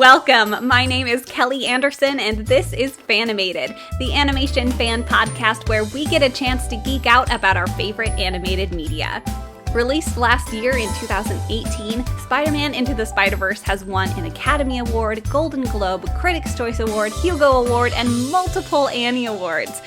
Welcome! My name is Kelly Anderson, and this is Fanimated, the animation fan podcast where we get a chance to geek out about our favorite animated media. Released last year in 2018, Spider-Man Into the Spider-Verse has won an Academy Award, Golden Globe, Critics' Choice Award, Hugo Award, and multiple Annie Awards.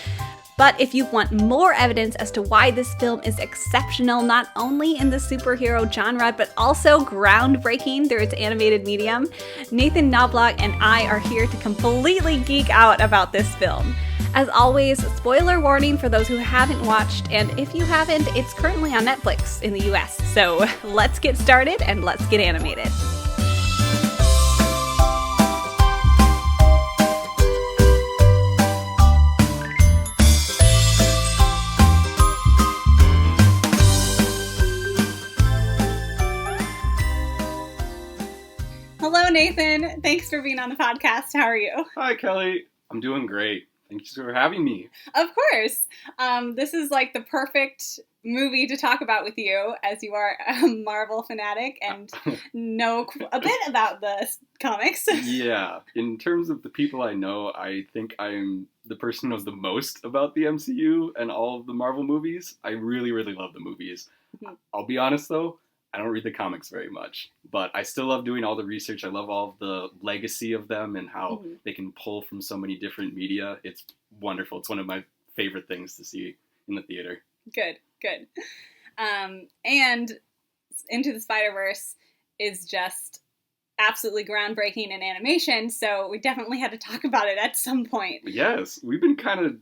But if you want more evidence as to why this film is exceptional not only in the superhero genre, but also groundbreaking through its animated medium, Nathan Knobloch and I are here to completely geek out about this film. As always, spoiler warning for those who haven't watched, and if you haven't, it's currently on Netflix in the US. So let's get started and let's get animated. Hello, Nathan. Thanks for being on the podcast. How are you? Hi, Kelly. I'm doing great. Thanks for having me. Of course. This is like the perfect movie to talk about with you, as you are a Marvel fanatic and know a bit about the comics. Yeah. In terms of the people I know, I think I'm the person who knows the most about the MCU and all of the Marvel movies. I really, really love the movies. Mm-hmm. I'll be honest, though. I don't read the comics very much, but I still love doing all the research. I love all of the legacy of them and how they can pull from so many different media. It's wonderful. It's one of my favorite things to see in the theater. Good. And Into the Spider-Verse is just absolutely groundbreaking in animation, so we definitely had to talk about it at some point. Yes, we've been kind of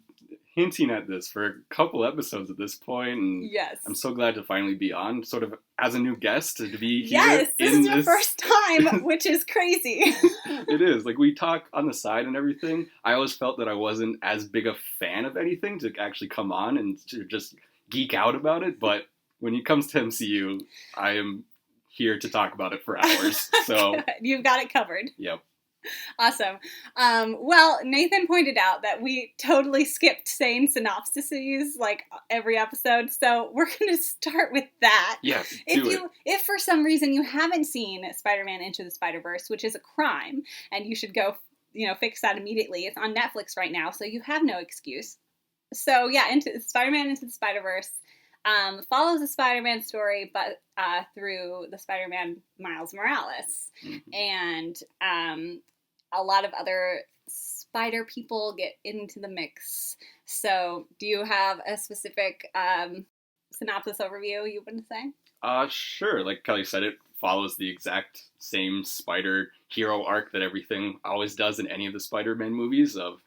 hinting at this for a couple episodes at this point, and yes. I'm so glad to finally be on, sort of as a new guest, to be here. Yes, this is your first time, which is crazy. It is. Like, we talk on the side and everything. I always felt that I wasn't as big a fan of anything to actually come on and to just geek out about it, but when it comes to MCU, I am here to talk about it for hours. So you've got it covered. Yep. Awesome. Well, Nathan pointed out that we totally skipped saying synopsises like every episode, so we're going to start with that. Yes, if for some reason you haven't seen Spider-Man Into the Spider-Verse, which is a crime, and you should go, fix that immediately. It's on Netflix right now, so you have no excuse. So yeah, Spider-Man Into the Spider-Verse follows the Spider-Man story, but through the Spider-Man Miles Morales. Mm-hmm. And a lot of other spider people get into the mix. So do you have a specific synopsis overview you want to say? Sure. Like Kelly said, it follows the exact same spider hero arc that everything always does in any of the Spider-Man movies. Of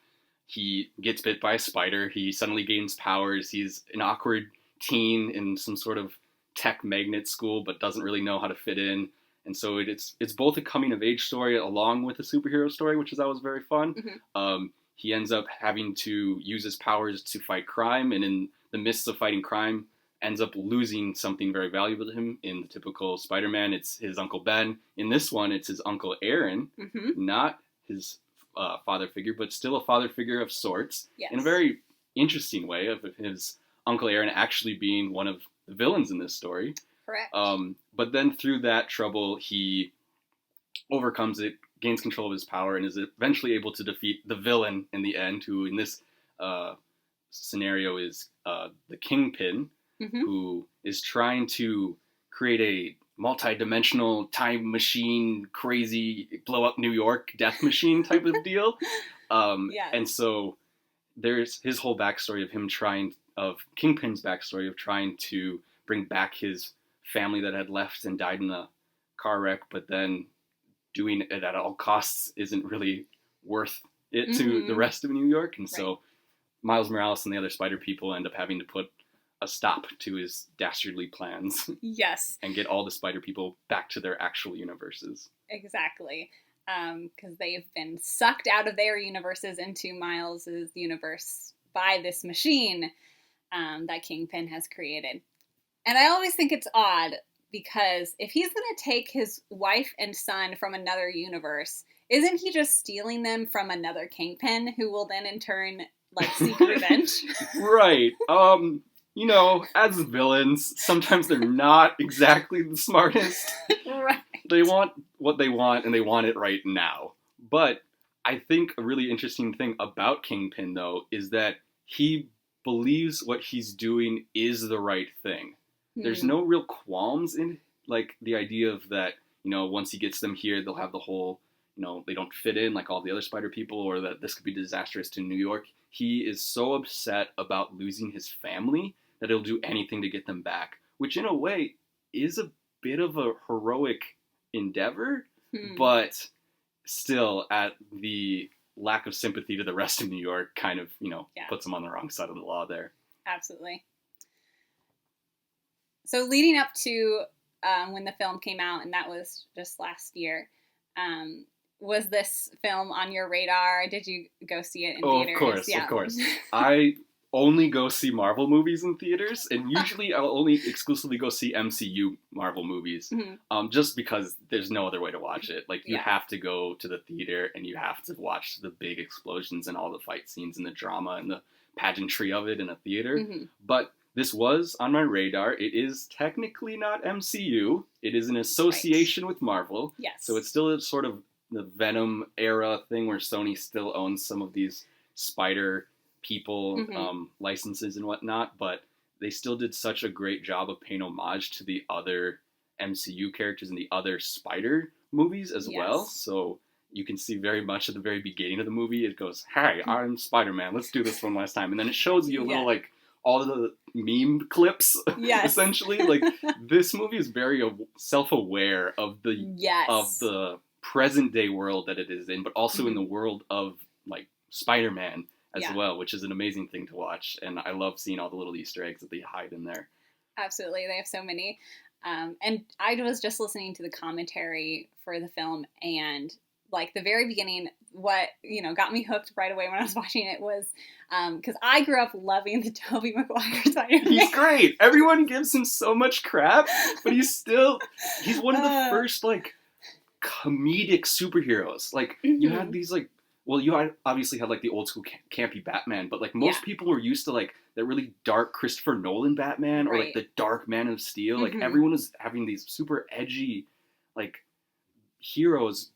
he gets bit by a spider, he suddenly gains powers, he's an awkward teen in some sort of tech magnet school, but doesn't really know how to fit in. And so it's both a coming of age story along with a superhero story, which is always very fun. Mm-hmm. He ends up having to use his powers to fight crime, and in the midst of fighting crime, ends up losing something very valuable to him. In the typical Spider-Man, it's his Uncle Ben. In this one, it's his Uncle Aaron, not his father figure, but still a father figure of sorts. Yes. In a very interesting way, of his Uncle Aaron actually being one of the villains in this story. Correct. But then through that trouble, he overcomes it, gains control of his power, and is eventually able to defeat the villain in the end, who in this scenario is the Kingpin, who is trying to create a multi-dimensional time machine, crazy, blow up New York death machine type of deal. And so there's his whole backstory of Kingpin's backstory of trying to bring back his family that had left and died in a car wreck, but then doing it at all costs isn't really worth it to the rest of New York. And so Miles Morales and the other spider people end up having to put a stop to his dastardly plans. Yes. And get all the spider people back to their actual universes. Exactly. Because they've been sucked out of their universes into Miles's universe by this machine that Kingpin has created. And I always think it's odd, because if he's going to take his wife and son from another universe, isn't he just stealing them from another Kingpin, who will then in turn, seek revenge? Right. As villains, sometimes they're not exactly the smartest. Right. They want what they want, and they want it right now. But I think a really interesting thing about Kingpin, though, is that he believes what he's doing is the right thing. There's no real qualms in, like, the idea of that, once he gets them here, they'll have the whole, they don't fit in like all the other spider people, or that this could be disastrous to New York. He is so upset about losing his family that he'll do anything to get them back, which in a way is a bit of a heroic endeavor, but still at the lack of sympathy to the rest of New York kind of, puts him on the wrong side of the law there. Absolutely. So leading up to when the film came out, and that was just last year, was this film on your radar? Did you go see it in theaters? Of course. I only go see Marvel movies in theaters, and usually I'll only exclusively go see MCU Marvel movies, just because there's no other way to watch it. Like, you have to go to the theater, and you have to watch the big explosions and all the fight scenes and the drama and the pageantry of it in a theater. But this was on my radar. It is technically not MCU. It is an association with Marvel. Yes. So it's still a sort of the Venom era thing where Sony still owns some of these spider people licenses and whatnot, but they still did such a great job of paying homage to the other MCU characters and the other spider movies as well. So you can see very much at the very beginning of the movie, it goes, "Hi, I'm Spider-Man. Let's do this one last time." And then it shows you a little, like, all of the meme clips, essentially. Like, this movie is very self-aware of the present day world that it is in, but also in the world of, like, Spider-Man as well, which is an amazing thing to watch. And I love seeing all the little Easter eggs that they hide in there. Absolutely. They have so many. And I was just listening to the commentary for the film, and like the very beginning, what, got me hooked right away when I was watching it was, because I grew up loving the Tobey Maguire Spider-Man. He's great. Everyone gives him so much crap, but he's one of the first, like, comedic superheroes. Like, you had these, like, well, you obviously had, like, the old school campy Batman, but, like, most people were used to, like, that really dark Christopher Nolan Batman, or like the dark Man of Steel. Like, everyone was having these super edgy, like, heroes.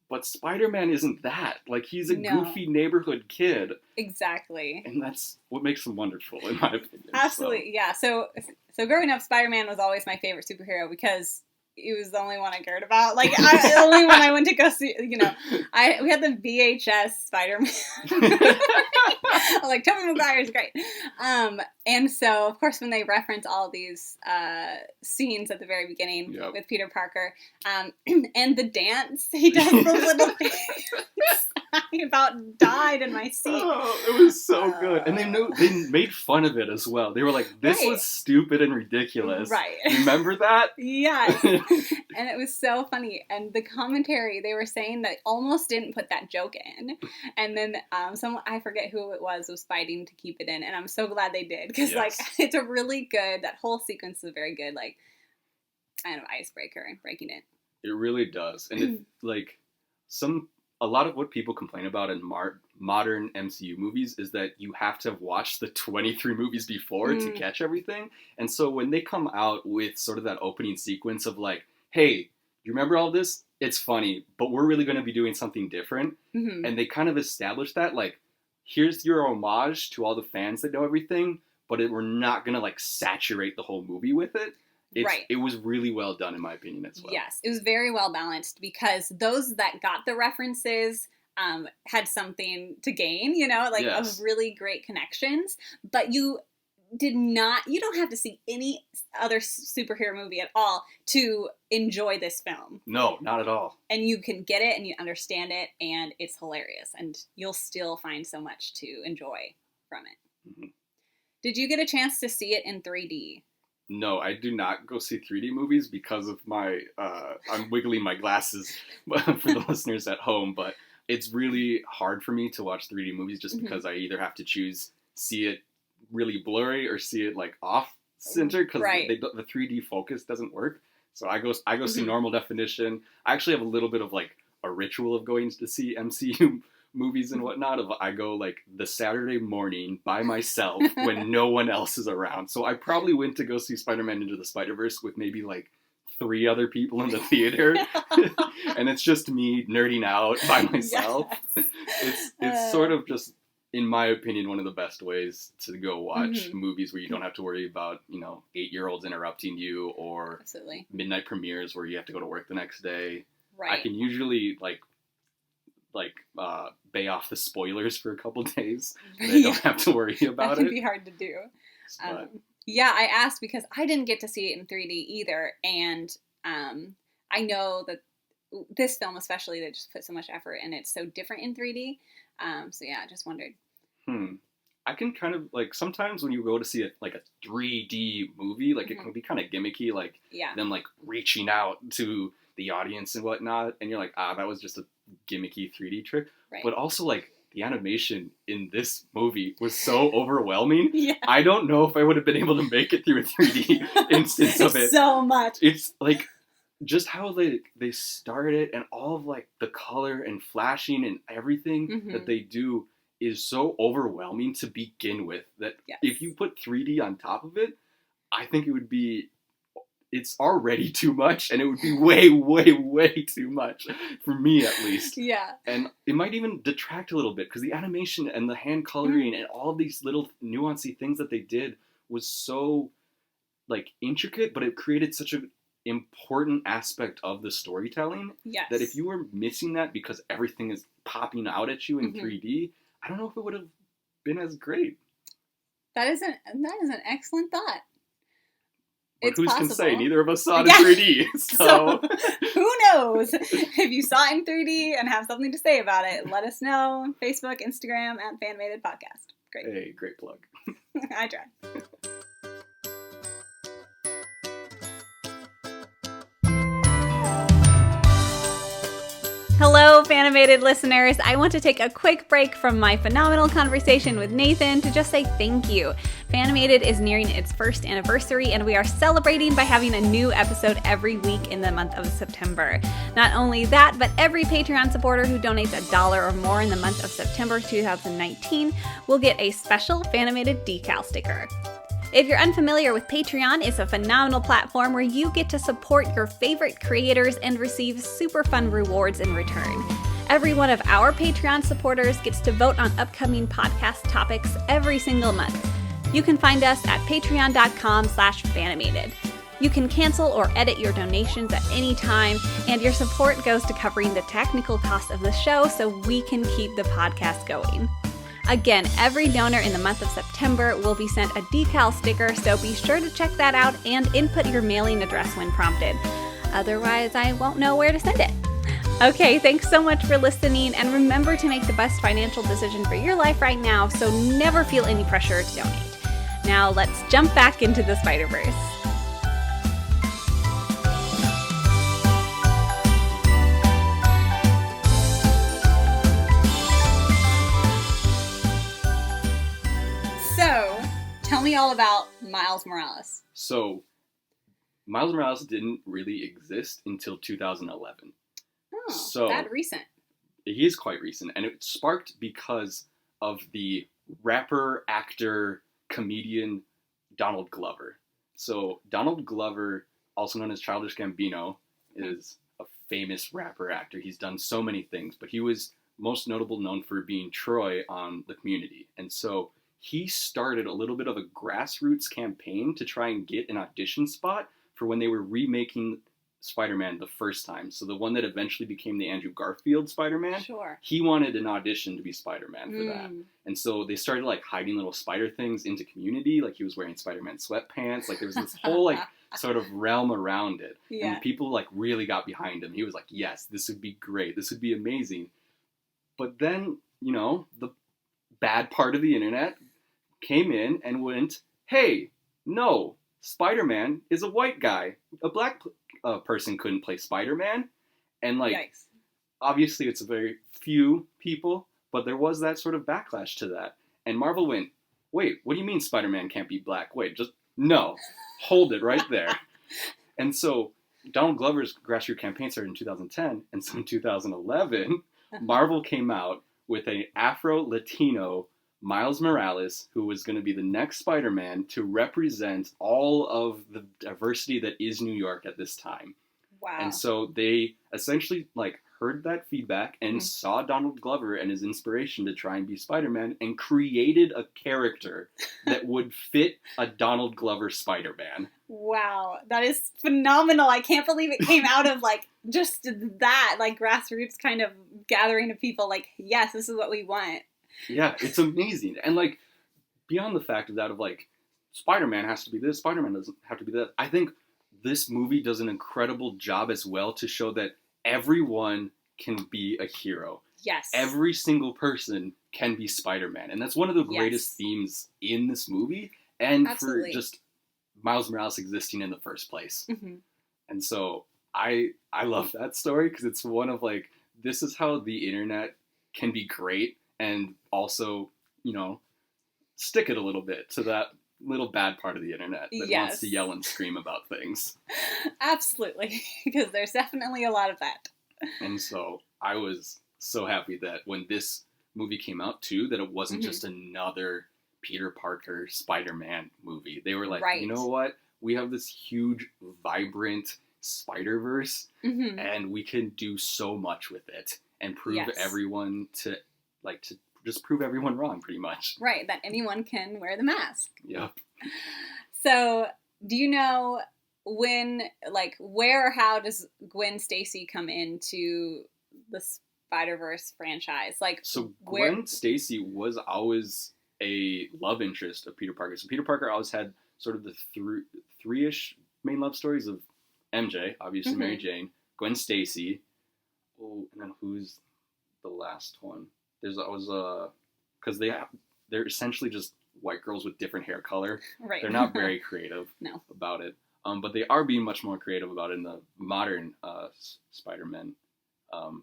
But Spider-Man isn't that. Like, he's a goofy neighborhood kid. Exactly. And that's what makes him wonderful, in my opinion. Absolutely, yeah. So growing up, Spider-Man was always my favorite superhero because it was the only one I cared about. Like, the only one I went to go see, we had the VHS Spider-Man. I was like, Tobey Maguire's great. And so, of course, when they reference all these scenes at the very beginning with Peter Parker, and the dance, he does the little dance. I about died in my seat. Oh, it was so good. And they made fun of it as well. They were like, this was stupid and ridiculous. Right. Remember that? Yes. And it was so funny. And the commentary, they were saying that almost didn't put that joke in. And then someone, I forget who it was fighting to keep it in. And I'm so glad they did. Because, like, it's a really good, that whole sequence is a very good, like, kind of icebreaker and breaking it. It really does. And it, like, a lot of what people complain about in modern MCU movies is that you have to have watched the 23 movies before to catch everything. And so when they come out with sort of that opening sequence of, like, hey, you remember all this? It's funny, but we're really going to be doing something different. And they kind of establish that, like, here's your homage to all the fans that know everything, but we're not going to, like, saturate the whole movie with it. It was really well done, in my opinion, as well. Yes, it was very well balanced because those that got the references had something to gain, of really great connections. But you don't have to see any other superhero movie at all to enjoy this film. No, not at all. And you can get it and you understand it, and it's hilarious. And you'll still find so much to enjoy from it. Did you get a chance to see it in 3D? No, I do not go see 3D movies because of my, I'm wiggling my glasses for the listeners at home, but it's really hard for me to watch 3D movies just because I either have to choose see it really blurry or see it, like, off center because the 3D focus doesn't work. So I go see normal definition. I actually have a little bit of, like, a ritual of going to see MCU movies and whatnot. I go, like, the Saturday morning by myself when no one else is around. So I probably went to go see Spider-Man Into the Spider-Verse with maybe, like, 3 other people in the theater, and it's just me nerding out by myself. Yes. It's sort of just, in my opinion, one of the best ways to go watch movies where you don't have to worry about, 8-year-olds interrupting you, or Absolutely. midnight premieres where you have to go to work the next day. Right. I can usually bay off the spoilers for a couple days. And I don't have to worry about that would it. be hard to do. But, yeah, I asked because I didn't get to see it in 3D either, and I know that this film especially, they just put so much effort and it's so different in 3D. So yeah, I just wondered. I can kind of, sometimes when you go to see a 3D movie, it can be kind of gimmicky, them, reaching out to the audience and whatnot, and you're like, that was just a gimmicky 3D trick. Right. But also, the animation in this movie was so overwhelming. Yeah. I don't know if I would have been able to make it through a 3D instance of it. So much. It's, just how they start it, and all of, the color and flashing and everything that they do is so overwhelming to begin with, that if you put 3D on top of it, I think it's already too much, and it would be way, way, way too much, for me at least. Yeah. And it might even detract a little bit, because the animation and the hand coloring and all these little nuancy things that they did was so, intricate, but it created such an important aspect of the storytelling that if you were missing that because everything is popping out at you in 3D, I don't know if it would have been as great. That is an excellent thought. But it's who's possible. Can say? Neither of us saw it in 3D. So who knows? If you saw it in 3D and have something to say about it, let us know. Facebook, Instagram, at Fanimated Podcast. Great. Hey, great plug. I tried. Hello, Fanimated listeners. I want to take a quick break from my phenomenal conversation with Nathan to just say thank you. Fanimated is nearing its first anniversary, and we are celebrating by having a new episode every week in the month of September. Not only that, but every Patreon supporter who donates $1 or more in the month of September 2019 will get a special Fanimated decal sticker. If you're unfamiliar with Patreon, it's a phenomenal platform where you get to support your favorite creators and receive super fun rewards in return. Every one of our Patreon supporters gets to vote on upcoming podcast topics every single month. You can find us at patreon.com/Fanimated. You can cancel or edit your donations at any time, and your support goes to covering the technical cost of the show so we can keep the podcast going. Again, every donor in the month of September will be sent a decal sticker, so be sure to check that out and input your mailing address when prompted. Otherwise, I won't know where to send it. Okay, thanks so much for listening, and remember to make the best financial decision for your life right now, so never feel any pressure to donate. Now, let's jump back into the Spider-Verse. So, tell me all about Miles Morales. So, Miles Morales didn't really exist until 2011. Oh, so that recent. He is quite recent, and it sparked because of the rapper, actor, comedian Donald Glover. So, Donald Glover, also known as Childish Gambino, is a famous rapper, actor. He's done so many things, but he was most known for being Troy on The Community. And so he started a little bit of a grassroots campaign to try and get an audition spot for when they were remaking Spider-Man the first time. So the one that eventually became the Andrew Garfield Spider-Man. Sure. He wanted an audition to be Spider-Man for that. And so they started hiding little spider things into Community. He was wearing Spider-Man sweatpants. There was this whole sort of realm around it. Yeah. And people really got behind him. He was like, yes, this would be great. This would be amazing. But then, the bad part of the internet came in and went, hey, no, Spider-Man is a white guy. A black person couldn't play Spider-Man. And Yikes. Obviously it's a very few people, but there was that sort of backlash to that. And Marvel went, wait, what do you mean Spider-Man can't be black? Wait, no, hold it right there. And so Donald Glover's grassroots campaign started in 2010, and so in 2011, Marvel came out with an Afro-Latino Miles Morales, who was going to be the next Spider-Man to represent all of the diversity that is New York at this time. Wow. And so they essentially like heard that feedback and saw Donald Glover and his inspiration to try and be Spider-Man and created a character that would fit a Donald Glover Spider-Man. Wow, that is phenomenal. I can't believe it came out of like just that, like grassroots kind of gathering of people like, yes, this is what we want. Yeah, it's amazing. And like beyond the fact of that of like Spider-Man has to be this, Spider-Man doesn't have to be that. I think this movie does an incredible job as well to show that everyone can be a hero. Yes. Every single person can be Spider-Man. And that's one of the greatest themes in this movie. And for just Miles Morales existing in the first place. Mm-hmm. And so I love that story because it's one of like, this is how the internet can be great and also, you know, stick it a little bit to that little bad part of the internet that wants to yell and scream about things. Absolutely, because there's definitely a lot of that. And so I was so happy that when this movie came out too, that it wasn't just another Peter Parker Spider-Man movie. They were like, you know what? We have this huge, vibrant Spider-Verse, and we can do so much with it and prove everyone to just prove everyone wrong, pretty much. Right, that anyone can wear the mask. Yep. So, do you know when, like, where or how does Gwen Stacy come into the Spider-Verse franchise? Like, so Gwen Stacy was always a love interest of Peter Parker. So Peter Parker always had sort of the three-ish main love stories of MJ, obviously Mary Jane, Gwen Stacy. Oh, and then who's the last one? There's always because they're essentially just white girls with different hair color. Right. They're not very creative about it. But they are being much more creative about it in the modern Spider-Man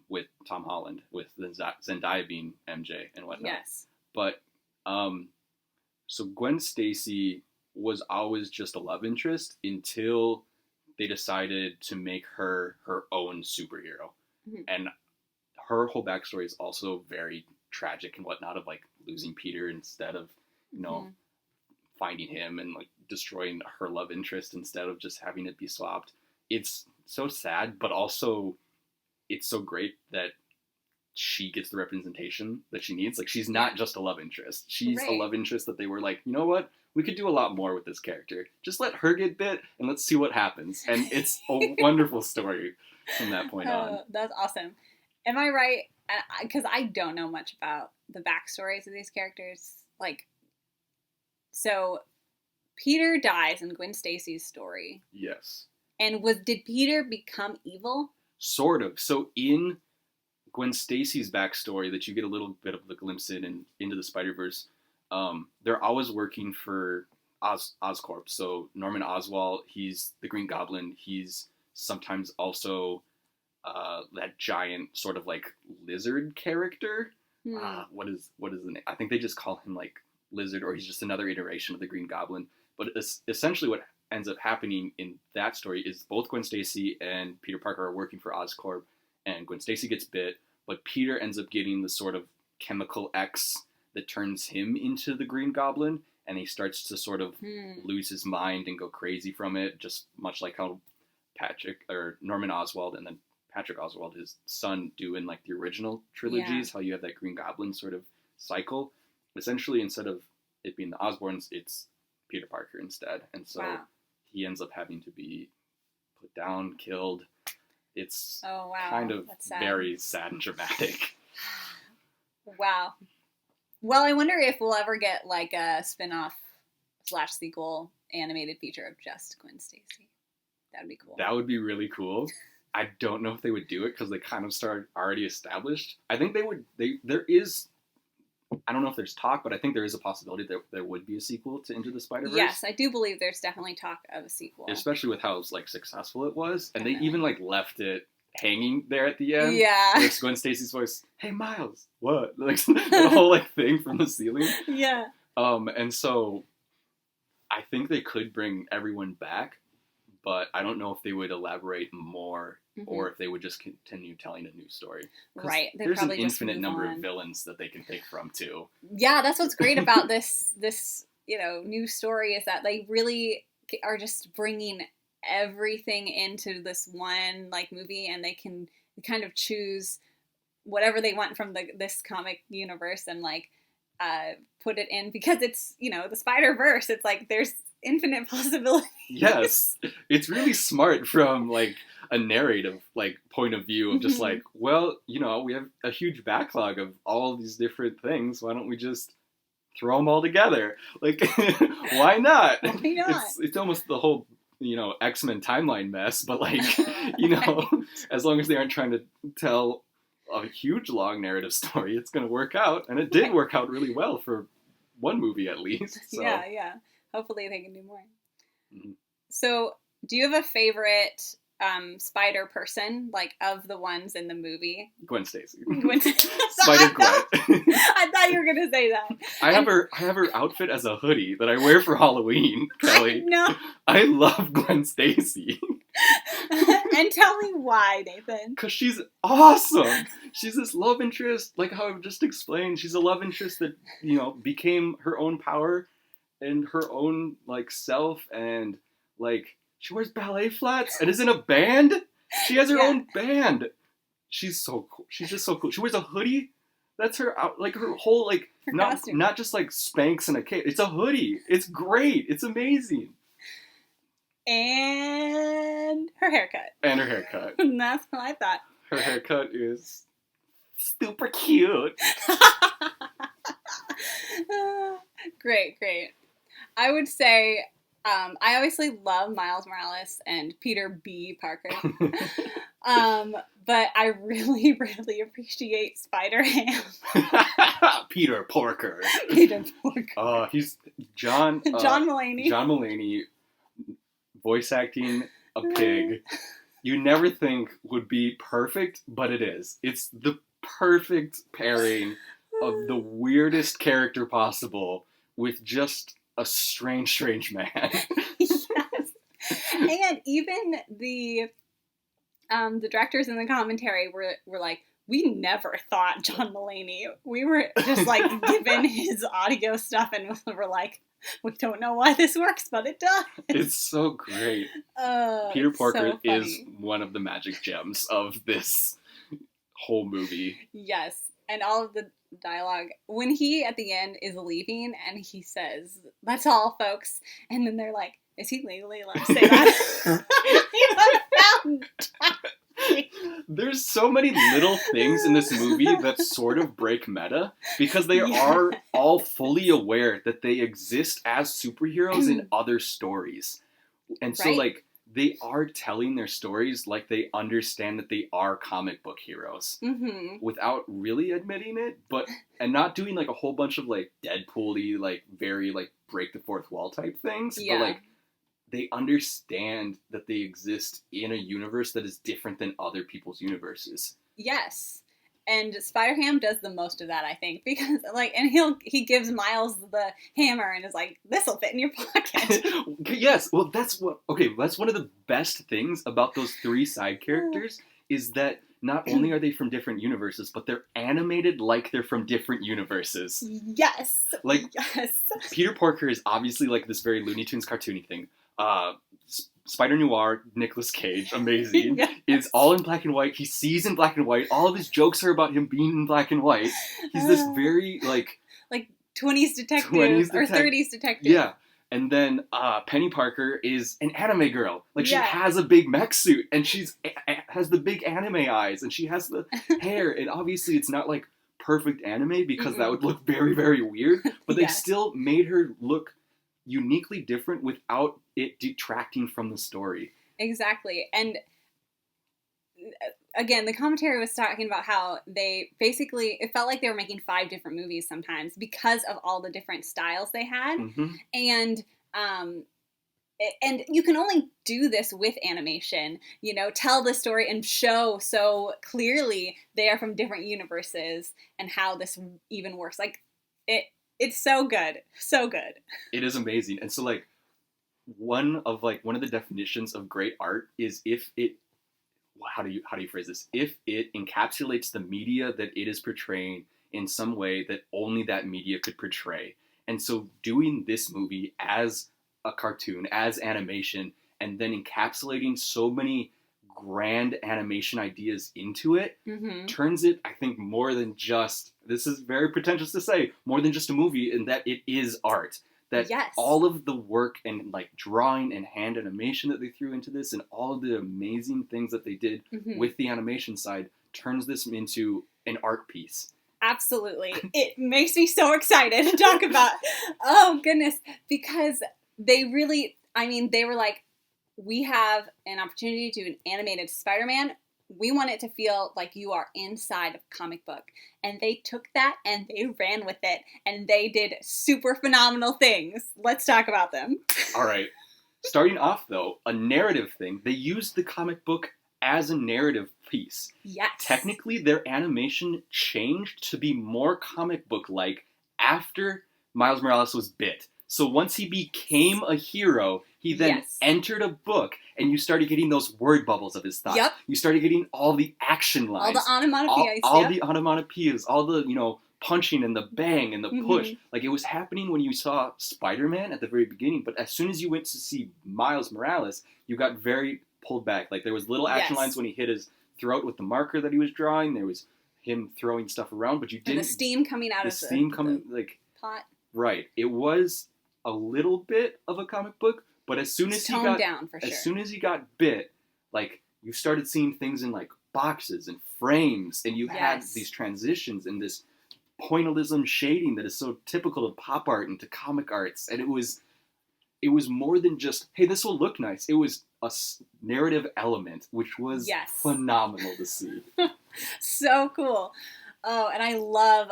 with Tom Holland, with the Zendaya being MJ and whatnot. Yes. But so Gwen Stacy was always just a love interest until they decided to make her own superhero. And her whole backstory is also very tragic and whatnot, of like losing Peter instead of, you know, finding him, and like destroying her love interest instead of just having it be swapped. It's so sad, but also it's so great that she gets the representation that she needs. Like, she's not just a love interest. She's a love interest that they were like, you know what? We could do a lot more with this character. Just let her get bit and let's see what happens. And it's a wonderful story from that point on. That's awesome. Am I right? Because I don't know much about the backstories of these characters. Like, so Peter dies in Gwen Stacy's story. Yes. And did Peter become evil? Sort of. So in Gwen Stacy's backstory that you get a little bit of the glimpse in Into the Spider-Verse, they're always working for Oscorp. So Norman Oswald, he's the Green Goblin. He's sometimes also that giant sort of like lizard character. What is the name? I think they just call him like Lizard, or he's just another iteration of the Green Goblin. But essentially what ends up happening in that story is both Gwen Stacy and Peter Parker are working for Oscorp, and Gwen Stacy gets bit, but Peter ends up getting the sort of chemical X that turns him into the Green Goblin, and he starts to sort of lose his mind and go crazy from it, just much like how Norman Oswald and then Patrick Oswald, his son, do in like the original trilogies, how you have that Green Goblin sort of cycle. Essentially, instead of it being the Osborns, it's Peter Parker instead. And so he ends up having to be put down, killed. It's kind of very sad and dramatic. Wow. Well, I wonder if we'll ever get like a spin-off / sequel animated feature of just Gwen Stacy. That would be cool. That would be really cool. I don't know if they would do it because they kind of started already established. I think they would. There is. I don't know if there's talk, but I think there is a possibility that there would be a sequel to Into the Spider-Verse. Yes, I do believe there's definitely talk of a sequel, especially with how like successful it was, and they even like left it hanging there at the end. Yeah, it's Gwen Stacy's voice. Hey, Miles, what? Like the whole like thing from the ceiling. Yeah. And so I think they could bring everyone back, but I don't know if they would elaborate more Mm-hmm. or if they would just continue telling a new story. Right. There's an infinite number of villains that they can pick from, too. Yeah, that's what's great about this new story is that they really are just bringing everything into this one, like, movie, and they can kind of choose whatever they want from this comic universe and, like, put it in, because it's, the Spider-Verse, it's like there's infinite possibilities. Yes, it's really smart from, like, a narrative, like, point of view of just like, well, we have a huge backlog of all these different things. Why don't we just throw them all together? Like, why not? Why not? It's almost the whole, X-Men timeline mess, but, like, as long as they aren't trying to tell a huge long narrative story, it's going to work out. And it did work out really well for one movie at least. So. Yeah. Hopefully they can do more. Mm-hmm. So, do you have a favorite spider person, like, of the ones in the movie? Gwen Stacy. Spider Gwen. I thought you were gonna say that. I have her outfit as a hoodie that I wear for Halloween, Kelly. No. I love Gwen Stacy. And tell me why, Nathan. Because she's awesome. She's this love interest, like how I've just explained. She's a love interest that, became her own power and her own, like, self, and, like, she wears ballet flats and is in a band. She has her own band. She's so cool. She's just so cool. She wears a hoodie. That's her like, her whole, like, her not just, like, Spanx and a cape. It's a hoodie. It's great. It's amazing. And her haircut. That's what I thought. Her haircut is super cute. Great. I would say I obviously love Miles Morales and Peter B. Parker. But I really, really appreciate Spider-Ham. Peter Porker. He's John Mulaney. John Mulaney, voice acting a pig. You never think would be perfect, but it is. It's the perfect pairing of the weirdest character possible with just a strange man. Yes. And even the directors in the commentary were like, we never thought John Mulaney. We were just, like, given his audio stuff and we're like, we don't know why this works, but it does. It's so great. Peter Porker is one of the magic gems of this whole movie. Yes. And all of the dialogue, when he at the end is leaving and he says, "That's all, folks," and then they're like, is he legally allowed to say that? There's so many little things in this movie that sort of break meta, because they are all fully aware that they exist as superheroes in other stories. And so, like, they are telling their stories like they understand that they are comic book heroes without really admitting it, and not doing, like, a whole bunch of, like, Deadpool-y, like, very, like, break the fourth wall type things. But, like, they understand that they exist in a universe that is different than other people's universes. Yes. And Spider-Ham does the most of that, I think, because, like, and he gives Miles the hammer and is like, "This'll fit in your pocket." Yes, well, that's one of the best things about those three side characters is that not only are they from different universes, but they're animated like they're from different universes. Yes. Like, yes. Peter Porker is obviously, like, this very Looney Tunes cartoony thing. Spider Noir, Nicolas Cage, amazing, is all in black and white. He sees in black and white. All of his jokes are about him being in black and white. He's this very, like 20s detective or 30s detective. Yeah. And then Penny Parker is an anime girl. Like, she has a big mech suit, and she's has the big anime eyes, and she has the hair. And obviously it's not, like, perfect anime, because that would look very, very weird. But they still made her look uniquely different without it detracting from the story. Exactly. And again, the commentary was talking about how they basically, it felt like they were making 5 different movies sometimes because of all the different styles they had. And you can only do this with animation, tell the story and show so clearly they are from different universes and how this even works. Like, it's so good. So good. It is amazing. And so, like, one of the definitions of great art is if it, how do you phrase this? If it encapsulates the media that it is portraying in some way that only that media could portray. And so doing this movie as a cartoon, as animation, and then encapsulating so many grand animation ideas into it, turns it, I think, more than just, this is very pretentious to say, more than just a movie, in that it is art. That all of the work and like drawing and hand animation that they threw into this, and all of the amazing things that they did with the animation side, turns this into an art piece. Absolutely. It makes me so excited to talk about, oh goodness, because they really, I mean, they were like, we have an opportunity to do an animated Spider-Man. We want it to feel like you are inside of a comic book. And they took that and they ran with it. And they did super phenomenal things. Let's talk about them. All right. Starting off, though, a narrative thing. They used the comic book as a narrative piece. Yes. Technically, their animation changed to be more comic book-like after Miles Morales was bit. So once he became a hero, he then entered a book, and you started getting those word bubbles of his thoughts. Yep. You started getting all the action lines. All the onomatopoeias. All the onomatopoeias, all the, punching and the bang and the push. Like, it was happening when you saw Spider-Man at the very beginning, but as soon as you went to see Miles Morales, you got very pulled back. Like, there was little action lines when he hit his throat with the marker that he was drawing. There was him throwing stuff around, but you didn't... And the steam coming out of the steam coming, pot. Right. It was a little bit of a comic book, but as soon as he got down, for sure. As soon as he got bit, like, you started seeing things in like boxes and frames, and you had these transitions and this pointillism shading that is so typical of pop art and to comic arts, and it was more than just, hey, this will look nice. It was a narrative element, which was phenomenal to see. So cool. Oh, and I love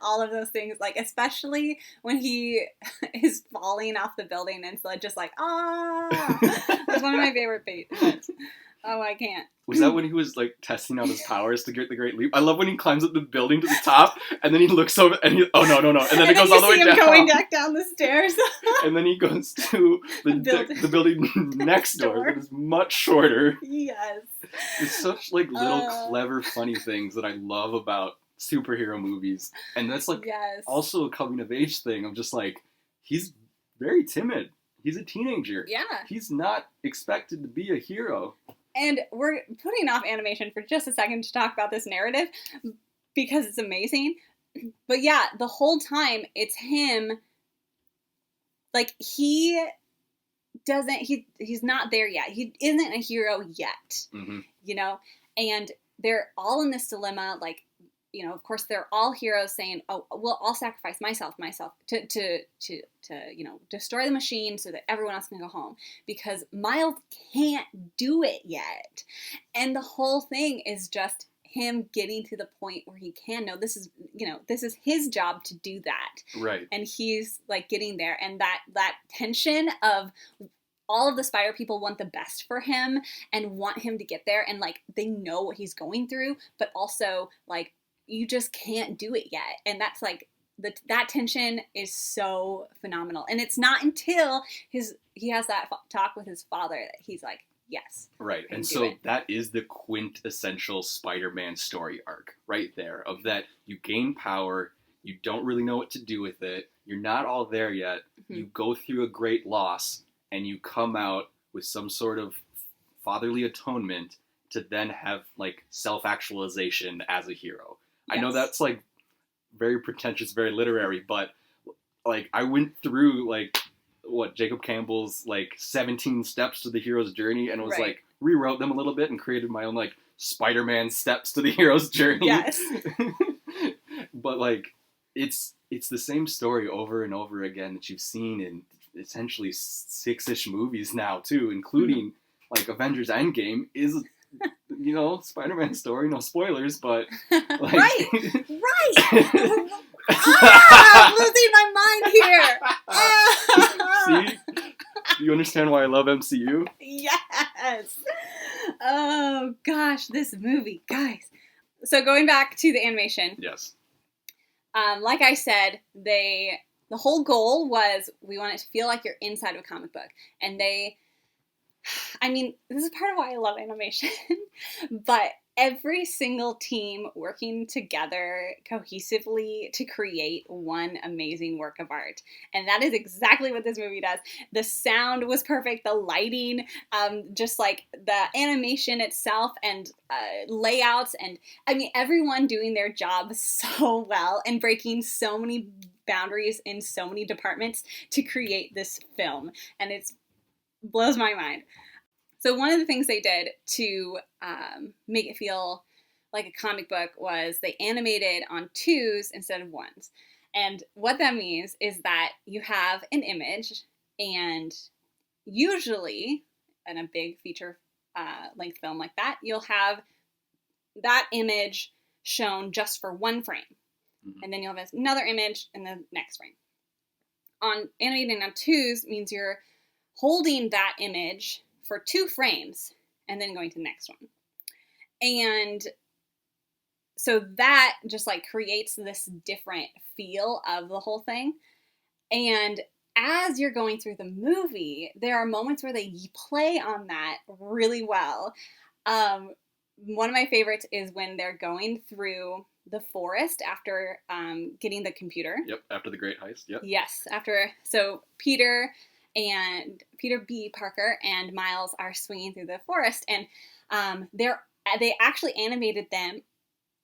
all of those things, like, especially when he is falling off the building and so just like, that's one of my favorite bits. Oh, I can't. Was that when he was, like, testing out his powers to get the Great Leap? I love when he climbs up the building to the top, and then he looks over, and no. And then it goes all the way down. And then you see him going back down the stairs. And then he goes to the building next door that is much shorter. Yes. It's such, like, little clever, funny things that I love about superhero movies. And that's, like, also a coming-of-age thing. I'm just like, he's very timid. He's a teenager. Yeah. He's not expected to be a hero. And we're putting off animation for just a second to talk about this narrative because it's amazing. But yeah, the whole time it's him, like, he's not there yet. He isn't a hero yet, and they're all in this dilemma, like, of course they're all heroes saying, oh, well, I'll sacrifice myself to destroy the machine so that everyone else can go home, because Miles can't do it yet. And the whole thing is just him getting to the point where he can. No, this is his job to do that. Right. And he's like getting there, and that tension of all of the spider people want the best for him and want him to get there, and like they know what he's going through, but also like, you just can't do it yet. And that's like, that tension is so phenomenal. And it's not until he has that talk with his father that he's like, yes. Right. And so that is the quintessential Spider-Man story arc right there, of that you gain power, you don't really know what to do with it, you're not all there yet, you go through a great loss, and you come out with some sort of fatherly atonement to then have like self-actualization as a hero. Yes. I know that's like very pretentious, very literary, but like I went through like Jacob Campbell's like 17 steps to the hero's journey, and was like rewrote them a little bit and created my own like Spider-Man steps to the hero's journey. Yes. But like it's the same story over and over again that you've seen in essentially 6-ish movies now too, including like Avengers Endgame is Spider-Man story, no spoilers, but like... Right! I'm losing my mind here! See? You understand why I love MCU? Yes! Oh, gosh, this movie, guys. So going back to the animation. Yes. Like I said, they the whole goal was we want it to feel like you're inside of a comic book. And I mean, this is part of why I love animation, but every single team working together cohesively to create one amazing work of art. And that is exactly what this movie does. The sound was perfect, the lighting, just like the animation itself and layouts. And I mean, everyone doing their job so well and breaking so many boundaries in so many departments to create this film. And it blows my mind. So one of the things they did to make it feel like a comic book was they animated on 2s instead of 1s. And what that means is that you have an image, and usually in a big feature length film like that, you'll have that image shown just for one frame. Mm-hmm. And then you'll have another image in the next frame. On animating on 2s means you're holding that image for 2 frames and then going to the next one. And so that just like creates this different feel of the whole thing. And as you're going through the movie, there are moments where they play on that really well. One of my favorites is when they're going through the forest after getting the computer. Yep, after the great heist. Yep. Yes, so Peter B. Parker and Miles are swinging through the forest, and they actually animated them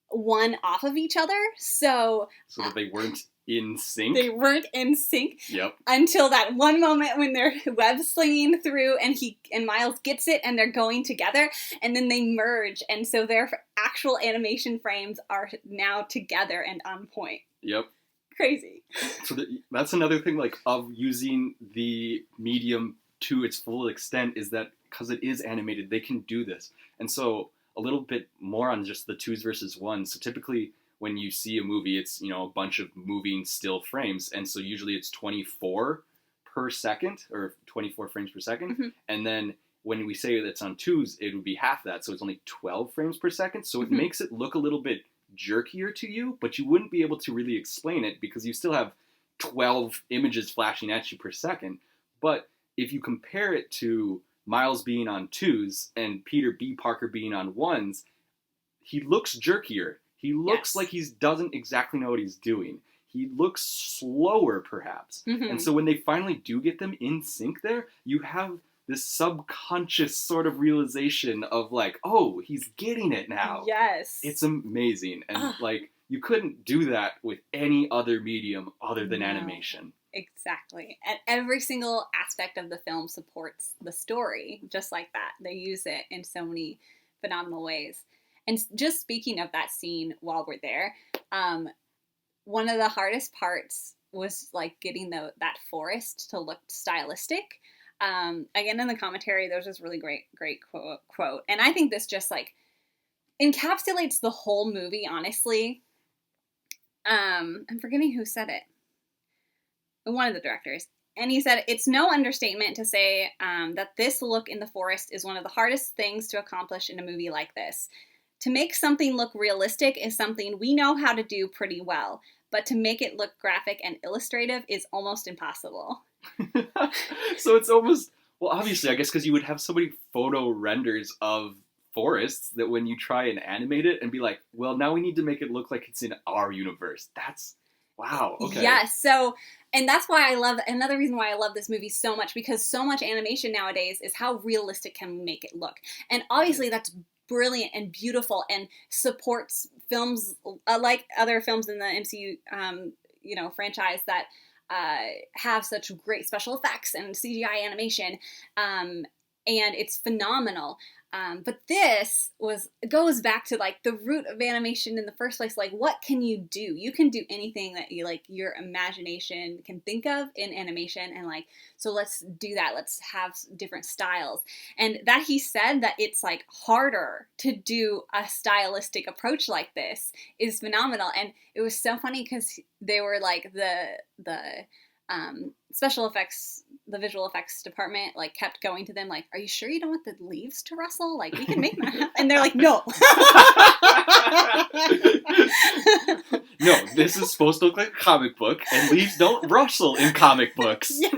one off of each other, so that they weren't in sync. They weren't in sync. Yep. Until that one moment when they're web slinging through, and Miles gets it, and they're going together, and then they merge, and so their actual animation frames are now together and on point. Yep. Crazy. So that's another thing, like, of using the medium to its full extent, is that because it is animated, they can do this. And so a little bit more on just the 2s versus 1s. So typically when you see a movie, it's, a bunch of moving still frames. And so usually it's 24 per second, or 24 frames per second. Mm-hmm. And then when we say that's on 2s, it would be half that. So it's only 12 frames per second. So it mm-hmm. makes it look a little bit jerkier to you, but you wouldn't be able to really explain it because you still have 12 images flashing at you per second. But if you compare it to Miles being on 2s and Peter B. Parker being on 1s, he looks jerkier. He looks like he doesn't exactly know what he's doing. He looks slower, perhaps. Mm-hmm. And so when they finally do get them in sync there, you have this subconscious sort of realization of like, oh, he's getting it now. Yes. It's amazing. And like, you couldn't do that with any other medium other than animation. Exactly. And every single aspect of the film supports the story just like that. They use it in so many phenomenal ways. And just speaking of that scene while we're there, one of the hardest parts was like getting that forest to look stylistic. Again, in the commentary, there's this really great quote. And I think this just like encapsulates the whole movie, honestly. I'm forgetting who said it. One of the directors. And he said, "It's no understatement to say that this look in the forest is one of the hardest things to accomplish in a movie like this. To make something look realistic is something we know how to do pretty well, but to make it look graphic and illustrative is almost impossible." So it's almost, well, obviously, I guess because you would have so many photo renders of forests that when you try and animate it and be like, well, now we need to make it look like it's in our universe. That's, wow, okay. Yes, so, and that's why another reason why I love this movie so much, because so much animation nowadays is how realistic can we make it look. And obviously that's brilliant and beautiful and supports films like other films in the MCU, franchise that have such great special effects and CGI animation, and it's phenomenal. But this goes back to like the root of animation in the first place. Like, what can you do? You can do anything that your imagination can think of in animation, and like, so let's do that. Let's have different styles. And that he said that it's like harder to do a stylistic approach like this is phenomenal. And it was so funny because they were like the special effects, the visual effects department like kept going to them like, are you sure you don't want the leaves to rustle? Like, we can make that happen. And they're like, no. No, this is supposed to look like a comic book, and leaves don't rustle in comic books. Yeah.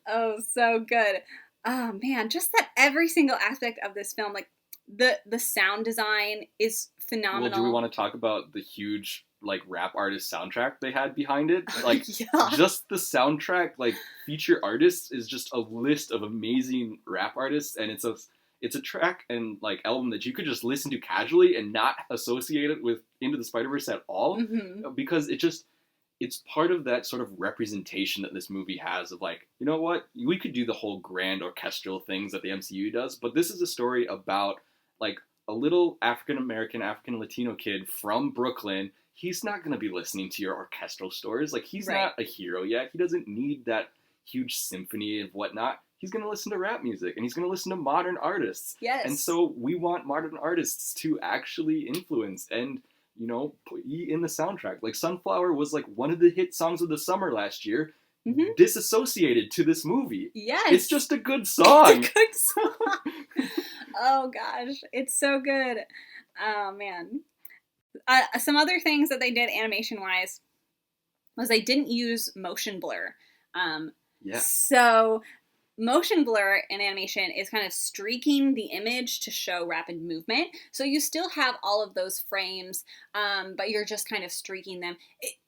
Oh, so good. Oh man, just that every single aspect of this film, like the sound design is phenomenal. Well, do we want to talk about the huge like rap artist soundtrack they had behind it? Like, yeah. Just the soundtrack, like feature artists, is just a list of amazing rap artists, and it's a track and like album that you could just listen to casually and not associate it with Into the Spider-Verse at all, because it's part of that sort of representation that this movie has of like, you know what, we could do the whole grand orchestral things that the MCU does, but this is a story about like a little African-American, African-Latino kid from Brooklyn. He's not going to be listening to your orchestral scores. Like, he's not a hero yet. He doesn't need that huge symphony and whatnot. He's going to listen to rap music, and he's going to listen to modern artists. Yes. And so we want modern artists to actually influence and, you know, be in the soundtrack. Like, Sunflower was like one of the hit songs of the summer last year, disassociated to this movie. Yes. It's just a good song. It's a good song. Oh gosh, it's so good. Oh man. Some other things that they did animation-wise was they didn't use motion blur. So motion blur in animation is kind of streaking the image to show rapid movement. So you still have all of those frames, but you're just kind of streaking them.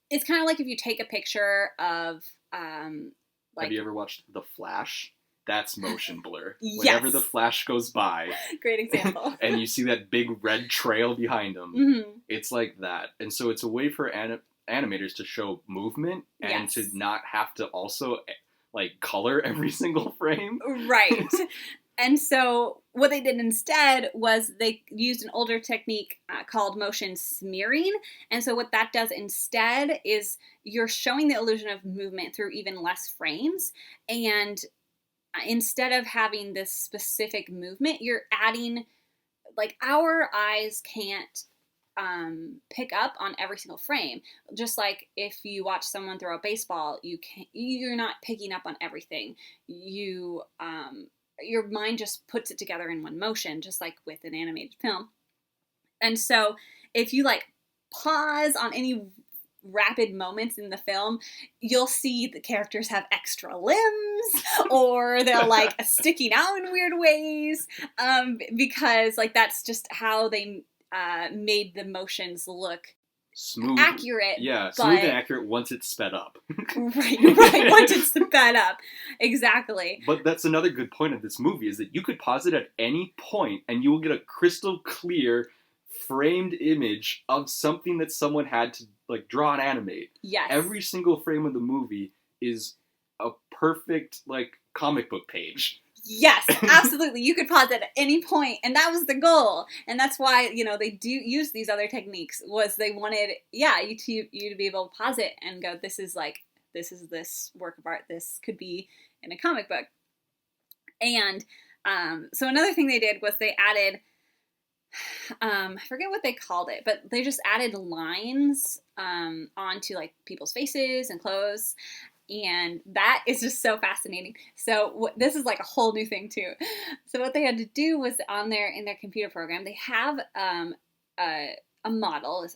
It's kind of like if you take a picture of... have you ever watched The Flash? That's motion blur. Yes. Whenever the Flash goes by. Great example. And you see that big red trail behind him. It's like that. And so it's a way for animators to show movement and to not have to also like color every single frame. Right. And so what they did instead was they used an older technique called motion smearing. And so what that does instead is you're showing the illusion of movement through even less frames. And instead of having this specific movement, you're adding, like, our eyes can't pick up on every single frame. Just like if you watch someone throw a baseball, you're not picking up on everything. Your mind just puts it together in one motion, just like with an animated film. And so if you like pause on any rapid moments in the film, you'll see the characters have extra limbs, or they're like sticking out in weird ways, because like that's just how they made the motions look smooth, accurate. Yeah, smooth and accurate once it's sped up. right. Once it's sped up, exactly. But that's another good point of this movie, is that you could pause it at any point and you will get a crystal clear framed image of something that someone had to like draw and animate. Yes. Every single frame of the movie is a perfect like comic book page. Yes, absolutely. You could pause it at any point, and that was the goal. And that's why, you know, they do use these other techniques, was they wanted, you to be able to pause it and go, this is this work of art. This could be in a comic book. And so another thing they did was they added, I forget what they called it, but they just added lines onto like people's faces and clothes. And that is just so fascinating. So this is like a whole new thing too. So what they had to do was in their computer program, they have a model,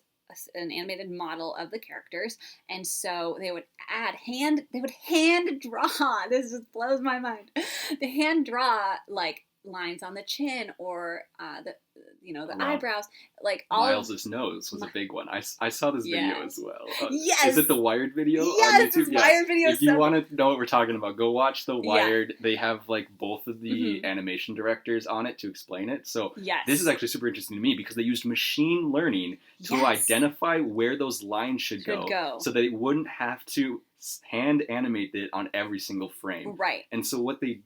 an animated model of the characters. And so they would hand draw. This just blows my mind. They hand draw like lines on the chin or the eyebrows, like all Miles's nose was a big one. I saw this video as well. Yes. Is it the Wired video on yes, YouTube? It's Wired video. If you want to know what we're talking about, go watch the Wired. Yeah. They have like both of the animation directors on it to explain it. So yes. This is actually super interesting to me because they used machine learning to identify where those lines should go so that it wouldn't have to hand animate it on every single frame. Right. And so what they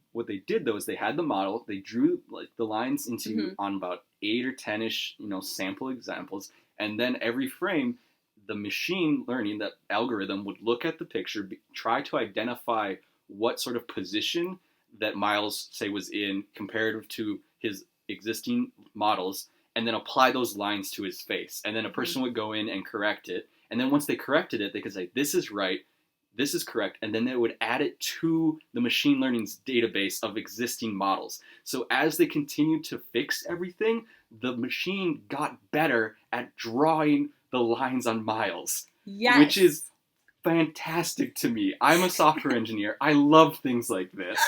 did though is they had the model, they drew like the lines into on about 8 or 10-ish, sample examples, and then every frame the machine learning, that algorithm, would look at the picture, try to identify what sort of position that Miles, say, was in comparative to his existing models, and then apply those lines to his face. And then a person would go in and correct it. And then once they corrected it, they could say, this is right. this is correct, and then they would add it to the machine learning's database of existing models. So as they continued to fix everything, the machine got better at drawing the lines on Miles. Yes. Which is fantastic to me. I'm a software engineer. I love things like this.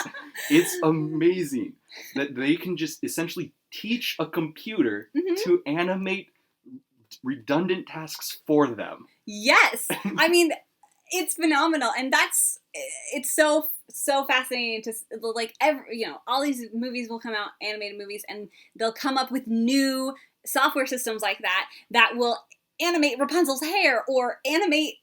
It's amazing that they can just essentially teach a computer to animate redundant tasks for them. Yes. I mean, it's phenomenal, and it's so fascinating to like all these movies will come out, animated movies, and they'll come up with new software systems like that will animate Rapunzel's hair or animate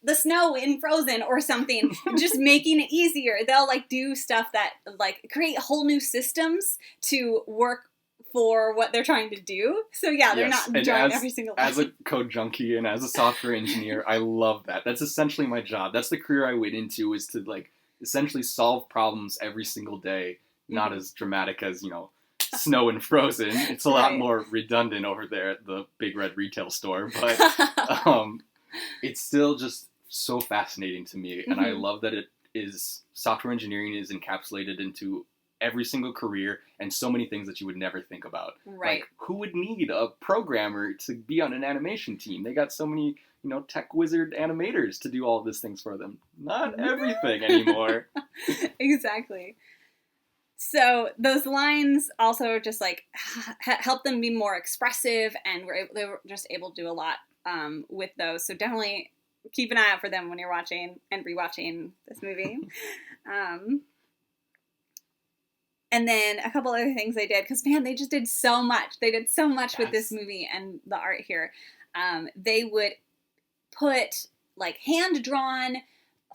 the snow in Frozen or something, just making it easier. They'll like do stuff that like create whole new systems to work for what they're trying to do. So yeah, they're not drawing every single line. As a code junkie and as a software engineer, I love that. That's essentially my job. That's the career I went into, is to like essentially solve problems every single day. Not as dramatic as, snow and Frozen. It's a lot more redundant over there at the Big Red retail store, but it's still just so fascinating to me. And I love that software engineering is encapsulated into every single career and so many things that you would never think about. Right. Like, who would need a programmer to be on an animation team? They got so many, tech wizard animators to do all of these things for them. Not everything anymore. Exactly. So those lines also just like help them be more expressive, and they were just able to do a lot with those. So definitely keep an eye out for them when you're watching and rewatching this movie. And then a couple other things they did, because man, they just did so much. They did so much with this movie and the art here. They would put like hand-drawn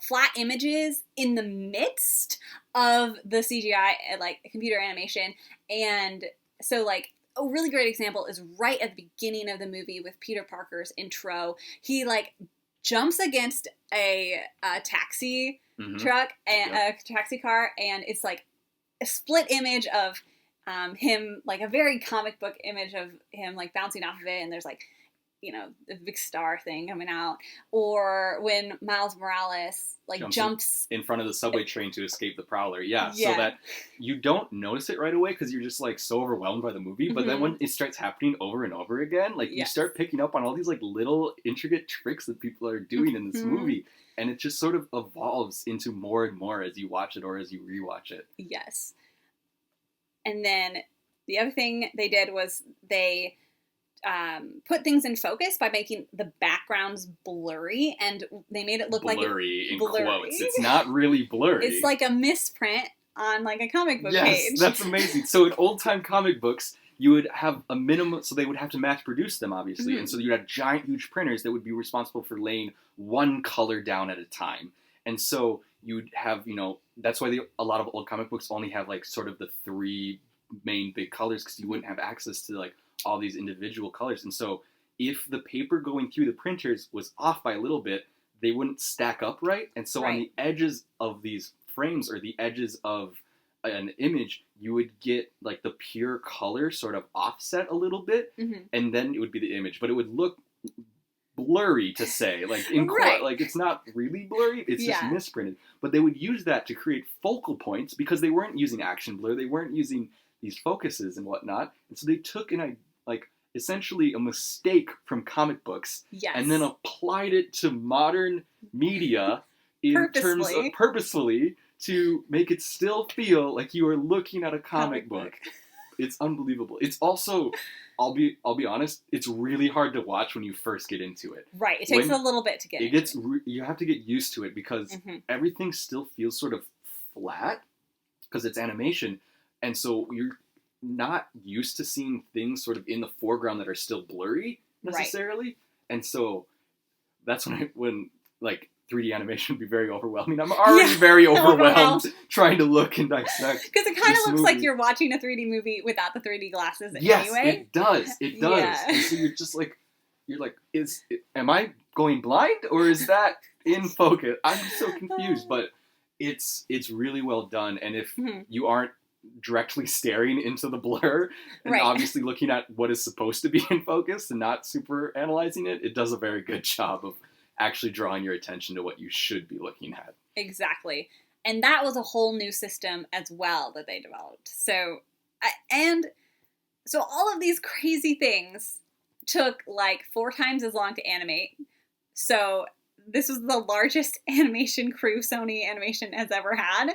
flat images in the midst of the CGI, like computer animation. And so like a really great example is right at the beginning of the movie with Peter Parker's intro. He like jumps against a taxi truck, and a taxi car, and it's like a split image of him, like a very comic book image of him like bouncing off of it, and there's like the big star thing coming out. Or when Miles Morales like jumps in front of the subway train to escape the Prowler. Yeah. So that you don't notice it right away because you're just like so overwhelmed by the movie. But then when it starts happening over and over again, like you start picking up on all these like little intricate tricks that people are doing in this movie. And it just sort of evolves into more and more as you watch it or as you rewatch it. Yes. And then the other thing they did was they put things in focus by making the backgrounds blurry, and they made it look blurry in quotes. It's not really blurry. It's like a misprint on like a comic book page. Yes, that's amazing. So in old-time comic books, you would have a minimum, so they would have to mass produce them, obviously. And so you'd have giant, huge printers that would be responsible for laying one color down at a time. And so you'd have, that's why a lot of old comic books only have like sort of the three main big colors, because you wouldn't have access to like all these individual colors. And so if the paper going through the printers was off by a little bit, they wouldn't stack up right. And so on the edges of these frames or the edges of an image, you would get like the pure color sort of offset a little bit, and then it would be the image. But it would look blurry to say, like like it's not really blurry, it's just misprinted. But they would use that to create focal points because they weren't using action blur, they weren't using these focuses and whatnot. And so they took essentially a mistake from comic books and then applied it to modern media in terms of purposefully to make it still feel like you are looking at a comic book. It's unbelievable. It's also, I'll be honest, it's really hard to watch when you first get into it. Right. It takes a little bit to get into it. You have to get used to it because everything still feels sort of flat because it's animation. And so you're not used to seeing things sort of in the foreground that are still blurry necessarily. Right. And so that's when 3D animation would be very overwhelming. I'm already very overwhelmed trying to look and dissect. Because it kind of looks like you're watching a 3D movie without the 3D glasses anyway. Yes, it does. It does. Yeah. And so you're just like, am I going blind or is that in focus? I'm so confused, but it's really well done. And if you aren't directly staring into the blur and obviously looking at what is supposed to be in focus and not super analyzing it, it does a very good job of actually drawing your attention to what you should be looking at. Exactly. And that was a whole new system as well that they developed. So all of these crazy things took like 4 times as long to animate. So this was the largest animation crew Sony Animation has ever had.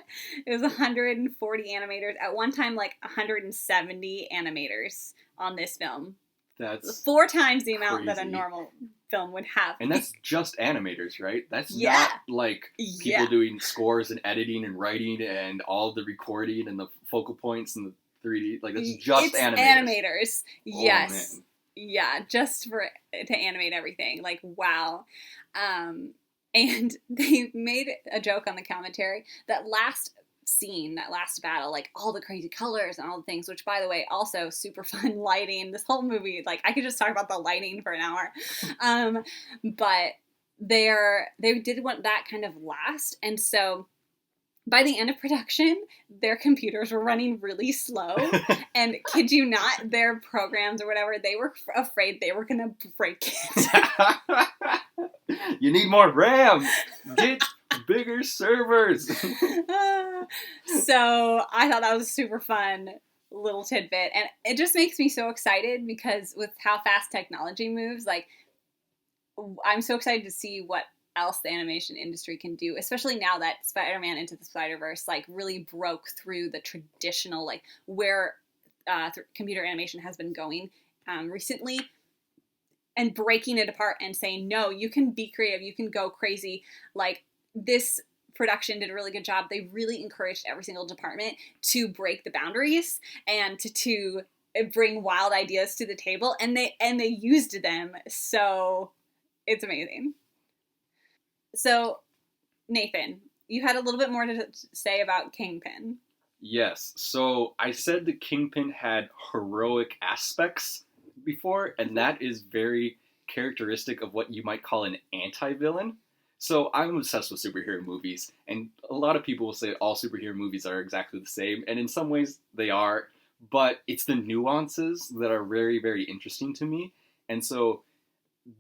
It was 140 animators. At one time, like 170 animators on this film. That's 4 times the amount crazy. that a normal film would have. And that's just animators, right? That's Yeah. not like people Yeah. doing scores and editing and writing and all the recording and the focal points and the 3D. Like, that's just animators. Yes. Oh, man. Yeah, just to animate everything. Like, wow. And they made a joke on the commentary that last scene, that last battle, like all the crazy colors and all the things, which by the way, also super fun lighting. This whole movie, like I could just talk about the lighting for an hour. But they did want that kind of last. And so by the end of production, their computers were running really slow. And kid you not, their programs or whatever, they were afraid they were going to break it. You need more RAM. Get bigger servers. So I thought that was a super fun little tidbit. And it just makes me so excited because with how fast technology moves, like I'm so excited to see what else the animation industry can do, especially now that Spider-Man Into the Spider-Verse like really broke through the traditional like where computer animation has been going recently, and breaking it apart and saying, no, you can be creative, you can go crazy. Like this production did a really good job. They really encouraged every single department to break the boundaries and to bring wild ideas to the table, and they used them. So it's amazing. So, Nathan, you had a little bit more to say about Kingpin. Yes. So I said the Kingpin had heroic aspects before, and that is very characteristic of what you might call an anti-villain. So I'm obsessed with superhero movies, and a lot of people will say all superhero movies are exactly the same, and in some ways they are, but it's the nuances that are very, very interesting to me. And so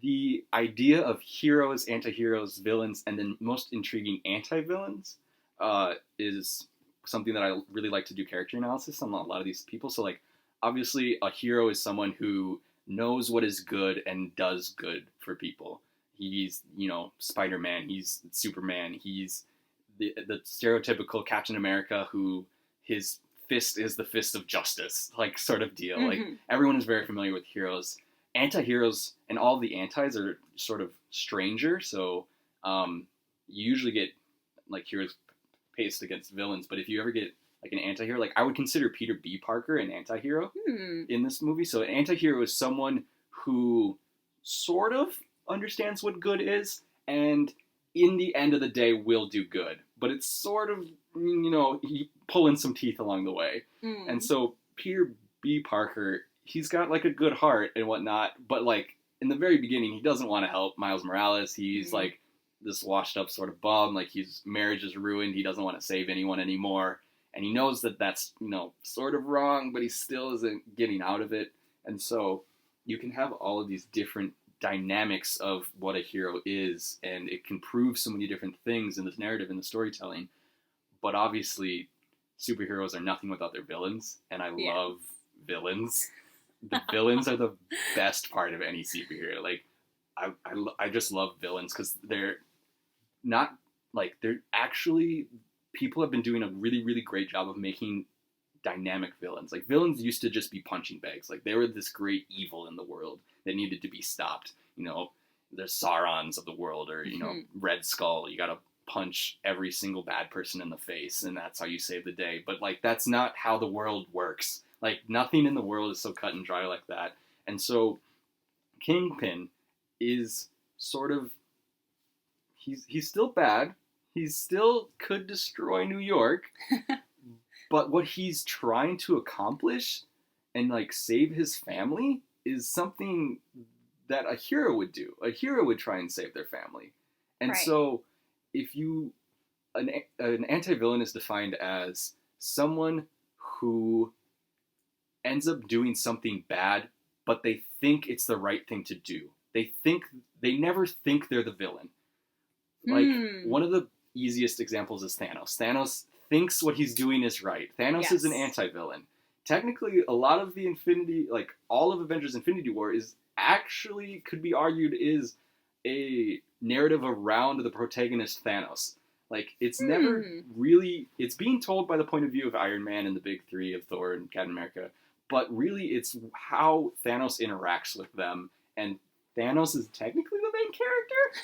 the idea of heroes, anti-heroes, villains, and then most intriguing anti-villains is something that I really like to do character analysis on a lot of these people. So, like, obviously, a hero is someone who knows what is good and does good for people. He's, Spider-Man. He's Superman. He's the stereotypical Captain America who his fist is the fist of justice, like, sort of deal. Mm-hmm. Like, everyone is very familiar with heroes. Anti-heroes and all the antis are sort of stranger, so you usually get like heroes paced against villains, but if you ever get like an anti-hero, like I would consider Peter B. Parker an anti-hero in this movie. So an anti-hero is someone who sort of understands what good is, and in the end of the day will do good, but it's sort of, pulling some teeth along the way. And so Peter B. Parker, he's got like a good heart and whatnot, but like in the very beginning, he doesn't want to help Miles Morales. He's like this washed up sort of bum, like his marriage is ruined. He doesn't want to save anyone anymore. And he knows that that's, sort of wrong, but he still isn't getting out of it. And so you can have all of these different dynamics of what a hero is, and it can prove so many different things in this narrative and the storytelling. But obviously, superheroes are nothing without their villains, and I love villains. The villains are the best part of any superhero. Like, I just love villains because they're not, like, they're actually, people have been doing a really, really great job of making dynamic villains. Like, villains used to just be punching bags. Like, they were this great evil in the world that needed to be stopped. The Saurons of the world, or, Red Skull. You gotta punch every single bad person in the face, and that's how you save the day. But, like, that's not how the world works. Like, nothing in the world is so cut and dry like that. And so Kingpin is sort of, he's still bad. He still could destroy New York. But what he's trying to accomplish and, like, save his family is something that a hero would do. A hero would try and save their family. And so if an anti-villain is defined as someone who ends up doing something bad, but they think it's the right thing to do. they never think they're the villain. Like, one of the easiest examples is Thanos. Thanos thinks what he's doing is right. Thanos is an anti-villain. Technically, a lot of the all of Avengers Infinity War is actually, could be argued, is a narrative around the protagonist Thanos. Like, it's never really, it's being told by the point of view of Iron Man and the big three of Thor and Captain America, but really it's how Thanos interacts with them, and Thanos is technically the main character.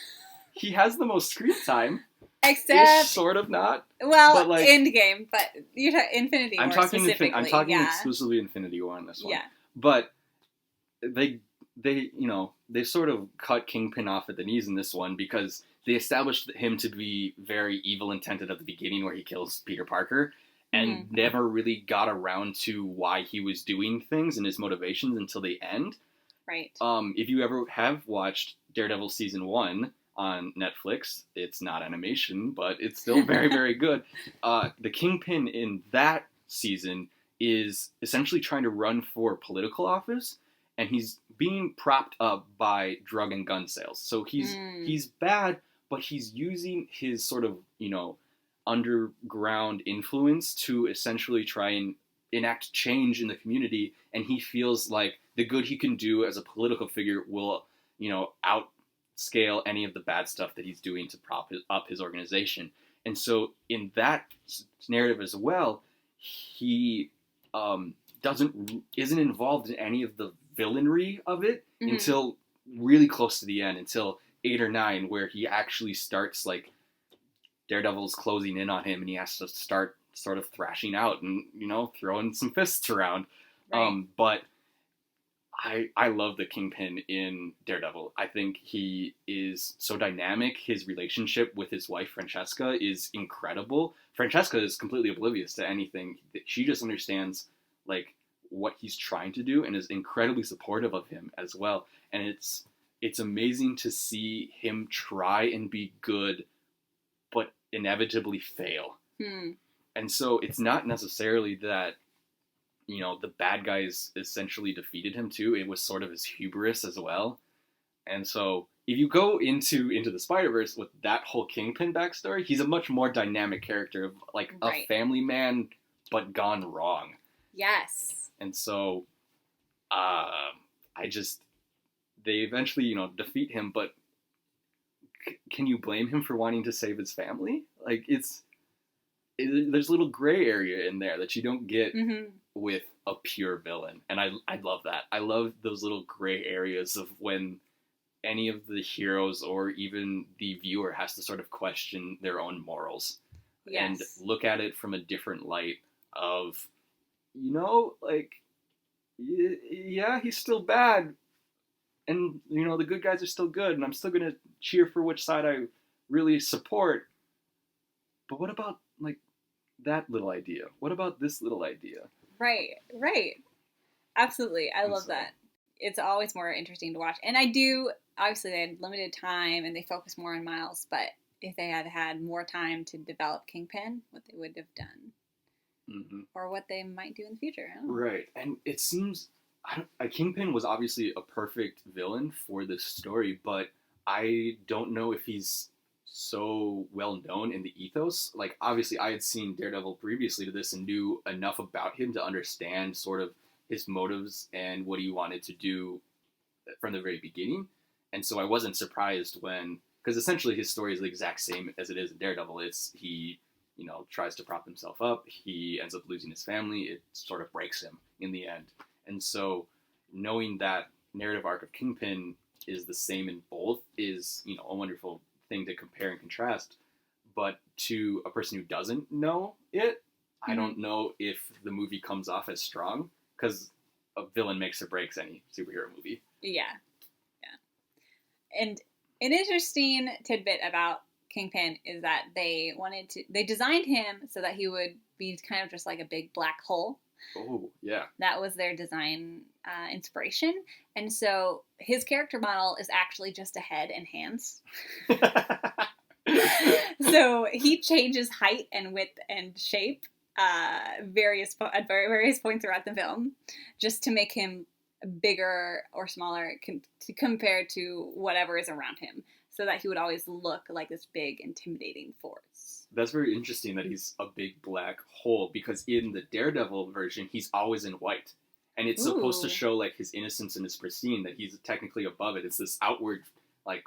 He has the most screen time. Except... sort of not. Well, but like, Endgame, but you're talking Infinity War specifically. I'm talking exclusively Infinity War on this one. Yeah. But they sort of cut Kingpin off at the knees in this one because they established him to be very evil intended at the beginning where he kills Peter Parker and never really got around to why he was doing things and his motivations until the end. Right. If you ever have watched Daredevil Season 1 on Netflix, it's not animation, but it's still very, very good. The Kingpin in that season is essentially trying to run for political office, and he's being propped up by drug and gun sales. So he's bad, but he's using his sort of, underground influence to essentially try and enact change in the community, and he feels like the good he can do as a political figure will, outscale any of the bad stuff that he's doing to prop up his organization. And so in that narrative as well, he isn't involved in any of the villainry of it until really close to the end, until 8 or 9, where he actually starts, like, Daredevil's closing in on him and he has to start sort of thrashing out and, throwing some fists around. Right. But I love the Kingpin in Daredevil. I think he is so dynamic. His relationship with his wife, Francesca, is incredible. Francesca is completely oblivious to anything. She just understands, like, what he's trying to do and is incredibly supportive of him as well. And it's amazing to see him try and be good, but inevitably fail. And so it's not necessarily that, the bad guys essentially defeated him too. It was sort of his hubris as well. And so if you go into the Spider-Verse with that whole Kingpin backstory, he's a much more dynamic character of, like, a family man, but gone wrong. Yes. And so, they eventually, defeat him, but can you blame him for wanting to save his family? Like, there's a little gray area in there that you don't get with a pure villain. And I love that. I love those little gray areas of when any of the heroes or even the viewer has to sort of question their own morals. Yes. And look at it from a different light of, yeah, he's still bad. And, the good guys are still good. And I'm still going to cheer for which side I really support. But what about, like, that little idea? What about this little idea? Right. Absolutely. I love that. It's always more interesting to watch. And obviously they had limited time and they focused more on Miles, but if they had had more time to develop Kingpin, what they would have done. Or what they might do in the future. I don't know. Right. And it seems, Kingpin was obviously a perfect villain for this story, but I don't know if he's so well known in the ethos. Like, obviously I had seen Daredevil previously to this and knew enough about him to understand sort of his motives and what he wanted to do from the very beginning. And so I wasn't surprised because essentially his story is the exact same as it is in Daredevil. It's he, tries to prop himself up. He ends up losing his family. It sort of breaks him in the end. And so knowing that narrative arc of Kingpin is the same in both is, a wonderful thing to compare and contrast. But to a person who doesn't know it, I don't know if the movie comes off as strong, because a villain makes or breaks any superhero movie. Yeah. And an interesting tidbit about Kingpin is that they designed him so that he would be kind of just like a big black hole. Oh, yeah. That was their design inspiration. And so his character model is actually just a head and hands. So he changes height and width and shape at various points throughout the film, just to make him bigger or smaller compared to whatever is around him, so that he would always look like this big, intimidating force. That's very interesting that he's a big black hole, because in the Daredevil version, he's always in white. And it's supposed to show, like, his innocence and his pristine, that he's technically above it. It's this outward, like,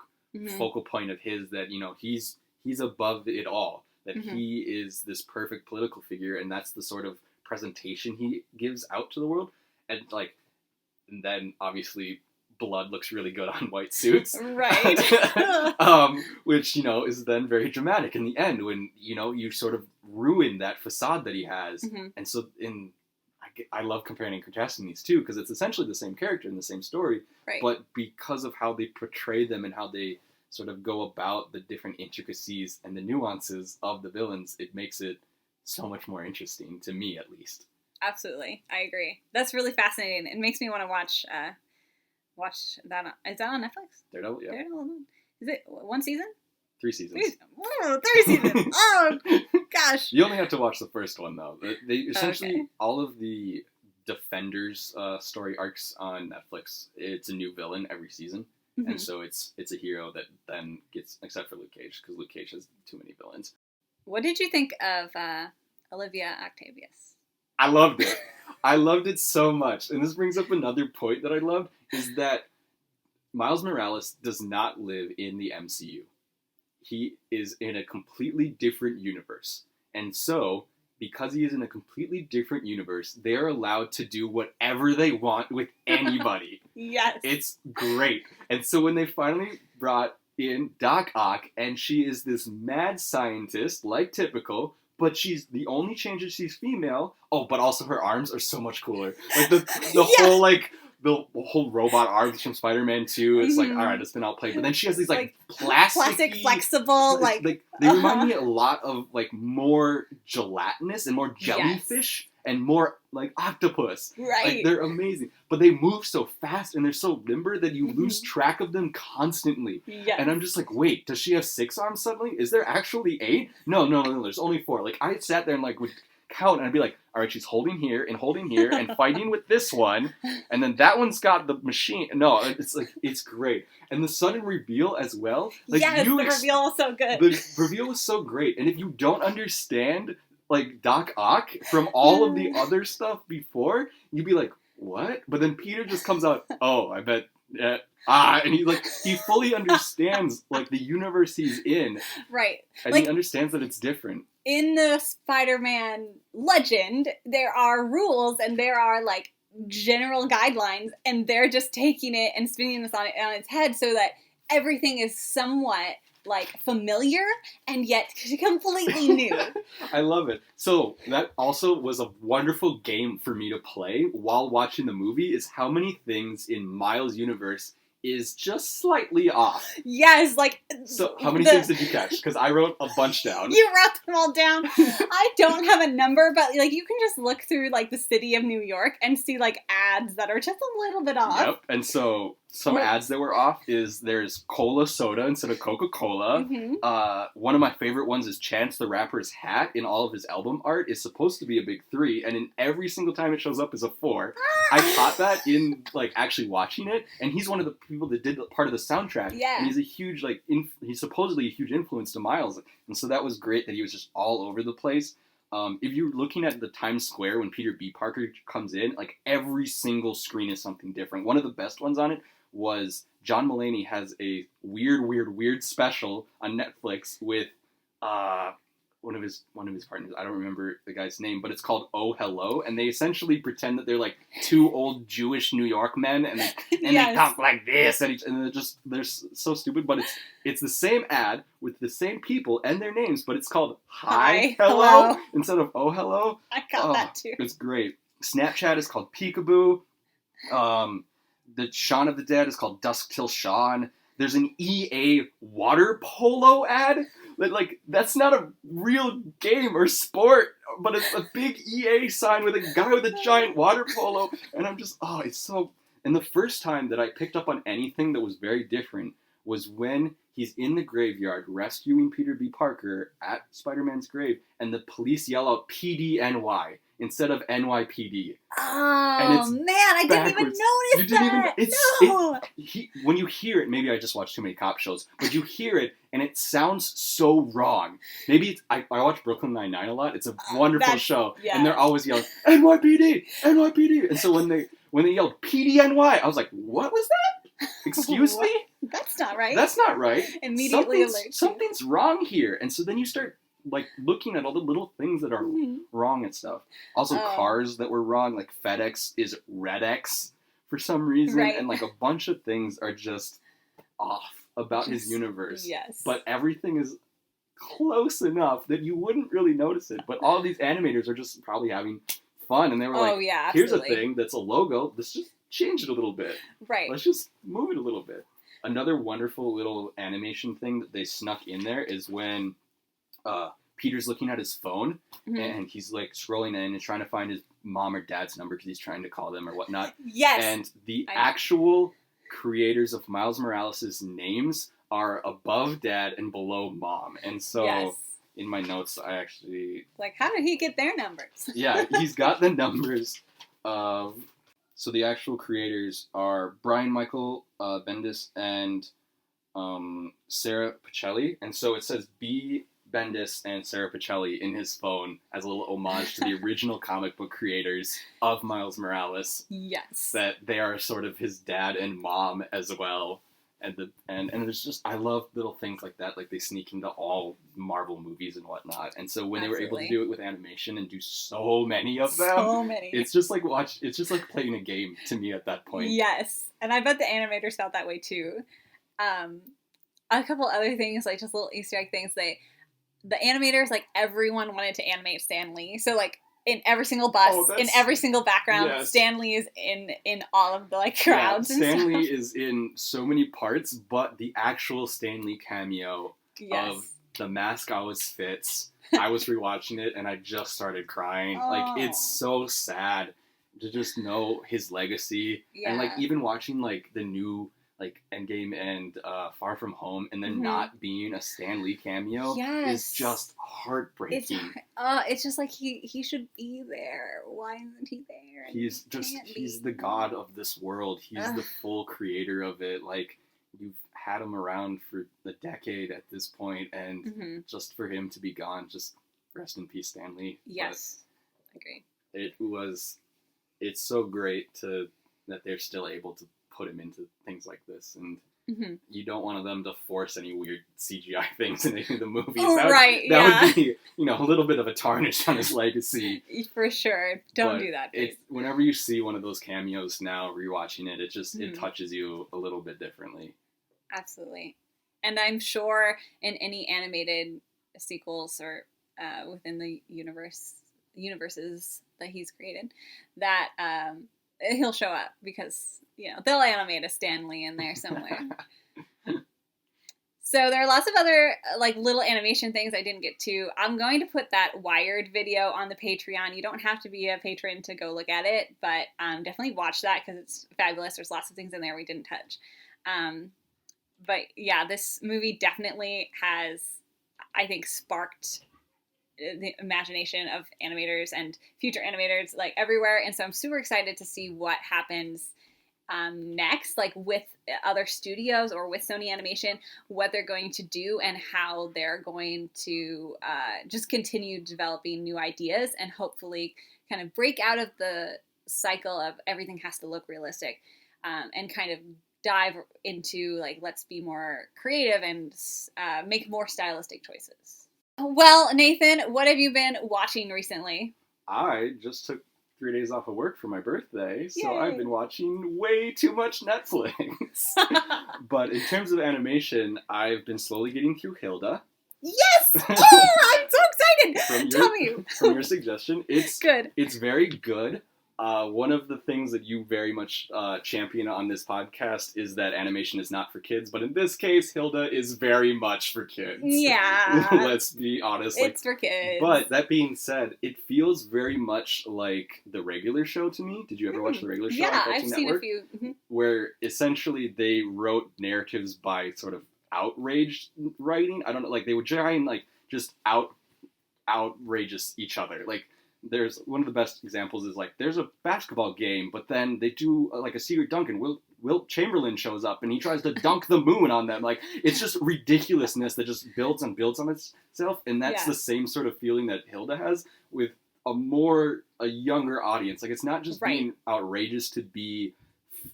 focal point of his that, you know, he's above it all. That he is this perfect political figure, and that's the sort of presentation he gives out to the world. And, like, and then, obviously, blood looks really good on white suits. Right. Which, you know, is then very dramatic in the end when, you know, you sort of ruin that facade that he has. And so I love comparing and contrasting these two, because it's essentially the same character in the same story, but because of how they portray them and how they sort of go about the different intricacies and the nuances of the villains, it makes it so much more interesting, to me at least. Absolutely. I agree. That's really fascinating. It makes me want to watch that. Is that on Netflix? Daredevil, yeah. Daredevil? Is it one season? 3 seasons. Oh, 3 seasons. Oh, gosh. You only have to watch the first one, though. They essentially, all of the Defenders story arcs on Netflix, it's a new villain every season. And so it's a hero that then gets, except for Luke Cage, because Luke Cage has too many villains. What did you think of Olivia Octavius? I loved it. I loved it so much. And this brings up another point that I loved, is that Miles Morales does not live in the MCU. He is in a completely different universe. And so, because he is in a completely different universe, they're allowed to do whatever they want with anybody. Yes. It's great. And so when they finally brought in Doc Ock, and she is this mad scientist, like typical, but the only change is she's female. Oh, but also her arms are so much cooler. Like the whole robot arms from Spider-Man 2, it's like, all right, it's been outplayed. But then she has these like plastic flexible, like they remind me a lot of like more gelatinous and more jellyfish and more like octopus. Right. Like, they're amazing. But they move so fast and they're so limber that you lose track of them constantly. Yes. And I'm just like, wait, does she have 6 arms suddenly? Is there actually 8? No, there's only 4. Like, I sat there and like would count and I'd be like, all right, she's holding here and fighting with this one, and then that one's got the machine. No, it's like, it's great. And the sudden reveal as well. Like, yes, the reveal was so good. The reveal was so great. And if you don't understand like Doc Ock from all of the other stuff before, you'd be like, what? But then Peter just comes out, oh, I bet, and he fully understands like the universe he's in. Right. And like, he understands that it's different. In the Spider-Man legend, there are rules and there are like general guidelines, and they're just taking it and spinning this on its head so that everything is somewhat like familiar and yet completely new. I love it. So that also was a wonderful game for me to play while watching the movie, is how many things in Miles' universe is just slightly off. Yes, like... So, how many things did you catch? Because I wrote a bunch down. You wrote them all down. I don't have a number, but, like, you can just look through, like, the city of New York and see, like, ads that are just a little bit off. Yep, and so some ads that were off is there's cola soda instead of Coca-Cola. One of my favorite ones is Chance the Rapper's hat in all of his album art is supposed to be a big 3, and in every single time it shows up is a 4. I caught that in, like, actually watching it, and he's one of the people that did part of the soundtrack. Yeah. And he's a huge, like, he's supposedly a huge influence to Miles, and so that was great that he was just all over the place. If you're looking at the Times Square when Peter B. Parker comes in, like, every single screen is something different. One of the best ones on it was John Mulaney has a weird special on Netflix with one of his partners. I don't remember the guy's name, but it's called Oh Hello, and they essentially pretend that they're like 2 old Jewish New York men, and they talk like this, and they're so stupid. But it's the same ad with the same people and their names, but it's called Hi Hello instead of Oh Hello. I got that too. It's great. Snapchat is called Peekaboo. The Shaun of the Dead is called Dusk Till Shaun. There's an EA water polo ad. Like, that's not a real game or sport, but it's a big EA sign with a guy with a giant water polo. And I'm just, it's so... And the first time that I picked up on anything that was very different was when he's in the graveyard rescuing Peter B. Parker at Spider-Man's grave, and the police yell out PDNY instead of NYPD. Oh man, I didn't even notice you didn't that. Even when you hear it, maybe I just watched too many cop shows, but you hear it and it sounds so wrong. Maybe I watch Brooklyn Nine-Nine a lot. It's a wonderful show, and they're always yelling NYPD, NYPD, and so when they yelled PDNY, I was like, what was that? Excuse me? That's not right. That's not right. Immediately something's wrong here, and so then you start like looking at all the little things that are wrong and stuff. Also, cars that were wrong, like FedEx is RedX for some reason, and like a bunch of things are just off about his universe. Yes. But everything is close enough that you wouldn't really notice it. But all these animators are just probably having fun, and they were like, here's a thing that's a logo, let's just change it a little bit. Right. Let's just move it a little bit. Another wonderful little animation thing that they snuck in there is when Peter's looking at his phone, and he's like scrolling in and trying to find his mom or dad's number because he's trying to call them or whatnot. Yes. And the actual creators of Miles Morales' names are above dad and below mom. And so in my notes, I actually... Like, how did he get their numbers? Yeah, he's got the numbers of... So the actual creators are Brian Michael Bendis and Sarah Pacelli. And so it says B. Bendis and Sarah Pacelli in his phone as a little homage to the original comic book creators of Miles Morales. Yes. That they are sort of his dad and mom as well. And there's just, I love little things like that. Like they sneak into all Marvel movies and whatnot. And so when they were able to do it with animation and do so many of them, it's just like playing a game to me at that point. Yes. And I bet the animators felt that way too. A couple other things, like just little Easter egg things, the animators, like everyone wanted to animate Stan Lee. So like in every single bus, in every single background, Stan Lee is in all of the like crowds. Yeah, Stan Lee is in so many parts, but the actual Stan Lee cameo of the mask always fits. I was rewatching it and I just started crying. Like it's so sad to just know his legacy, and like even watching like the new like Endgame and Far From Home, and then not being a Stan Lee cameo is just heartbreaking. It's just like he should be there. Why isn't he there? He's the god of this world. He's the full creator of it. Like you've had him around for a decade at this point, and just for him to be gone, just rest in peace, Stan Lee. Yes, I agree. It's so great that they're still able to put him into things like this, and you don't want them to force any weird CGI things in any of the movies. That would be, a little bit of a tarnish on his legacy. For sure. Don't do that, please. Whenever you see one of those cameos now, rewatching it, it touches you a little bit differently. Absolutely. And I'm sure in any animated sequels or within the universes that he's created, that he'll show up because, they'll animate a Stan Lee in there somewhere. So there are lots of other like little animation things I didn't get to. I'm going to put that Wired video on the Patreon. You don't have to be a patron to go look at it, but definitely watch that because it's fabulous. There's lots of things in there we didn't touch. But yeah, this movie definitely has, I think, sparked the imagination of animators and future animators like everywhere. And so I'm super excited to see what happens next, like with other studios or with Sony Animation, what they're going to do and how they're going to just continue developing new ideas and hopefully kind of break out of the cycle of everything has to look realistic, and kind of dive into like, let's be more creative and make more stylistic choices. Well, Nathan, what have you been watching recently? I just took 3 days off of work for my birthday, so Yay. I've been watching way too much Netflix. But in terms of animation, I've been slowly getting through Hilda. Yes! Oh, I'm so excited! Tell me. From your suggestion. It's good. It's very good. One of the things that you very much champion on this podcast is that animation is not for kids, but in this case, Hilda is very much for kids. Yeah. Let's be honest. It's for kids. But that being said, it feels very much like the regular show to me. Did you ever watch the regular show? Yeah, I've seen a few. Where essentially they wrote narratives by sort of outraged writing. I don't know, like they would try and like just outrageous each other. Like there's one of the best examples is like there's a basketball game, but then they do like a secret dunk, and Wilt Chamberlain shows up and he tries to dunk the moon on them. Like, it's just ridiculousness that just builds on itself, and that's the same sort of feeling that Hilda has with a younger audience. Like, it's not just being outrageous to be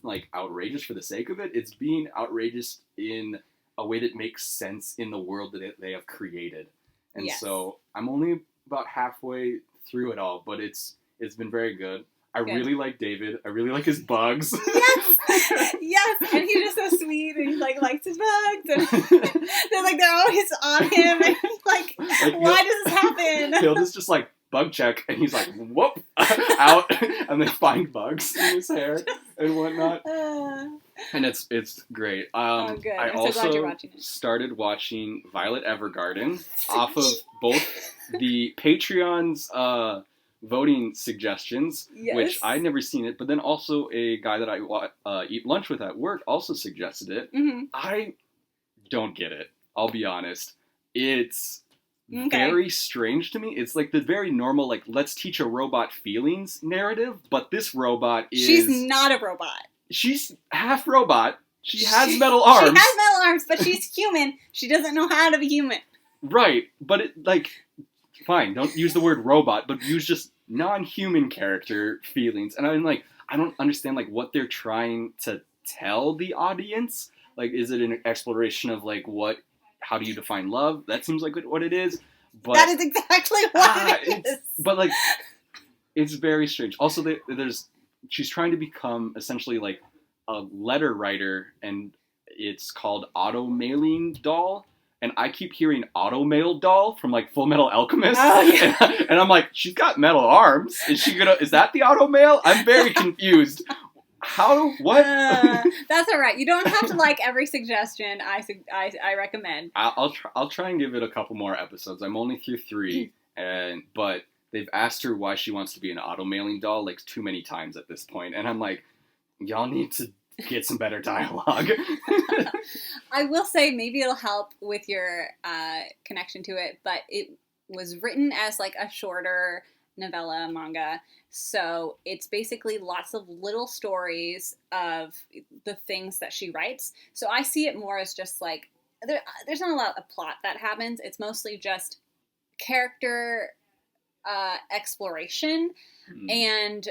like outrageous for the sake of it. It's being outrageous in a way that makes sense in the world that they have created. And so I'm only about halfway through it all, but it's been very good. I really like David. I really like his bugs. Yes, and he's just so sweet, and he like likes his bugs, and they're always on him, and he's like why does this happen? Hilda's just like, bug check, and he's like, whoop, out, and they find bugs in his hair and whatnot. And it's great. Good. I I'm also so glad you're watching it. started watching Violet Evergarden off of both the Patreon's voting suggestions, which I'd never seen it, but then also a guy that I eat lunch with at work also suggested it. Mm-hmm. I don't get it. I'll be honest. It's very strange to me. It's like the very normal, like, let's teach a robot feelings narrative, but this robot is... She's not a robot. She's half robot. She has metal arms. She has metal arms, but she's human. She doesn't know how to be human. Right, but it, like... Fine, don't use the word robot, but use just non-human character feelings. And I'm like, I don't understand like what they're trying to tell the audience. Like, is it an exploration of like how do you define love? That seems like what it is. But that is exactly what it is. But like, it's very strange. Also, she's trying to become essentially like a letter writer, and it's called Auto Mailing Doll. And I keep hearing Automail Doll from like Full Metal Alchemist. Oh, yeah. And I'm like, she's got metal arms. Is that the Automail? I'm very confused. What? That's all right. You don't have to like every suggestion I recommend. I'll try and give it a couple more episodes. I'm only through 3, but they've asked her why she wants to be an auto-mailing doll like too many times at this point. And I'm like, y'all need to get some better dialogue. I will say maybe it'll help with your connection to it, but it was written as like a shorter novella manga. So it's basically lots of little stories of the things that she writes. So I see it more as just like, there's not a lot of plot that happens. It's mostly just character exploration and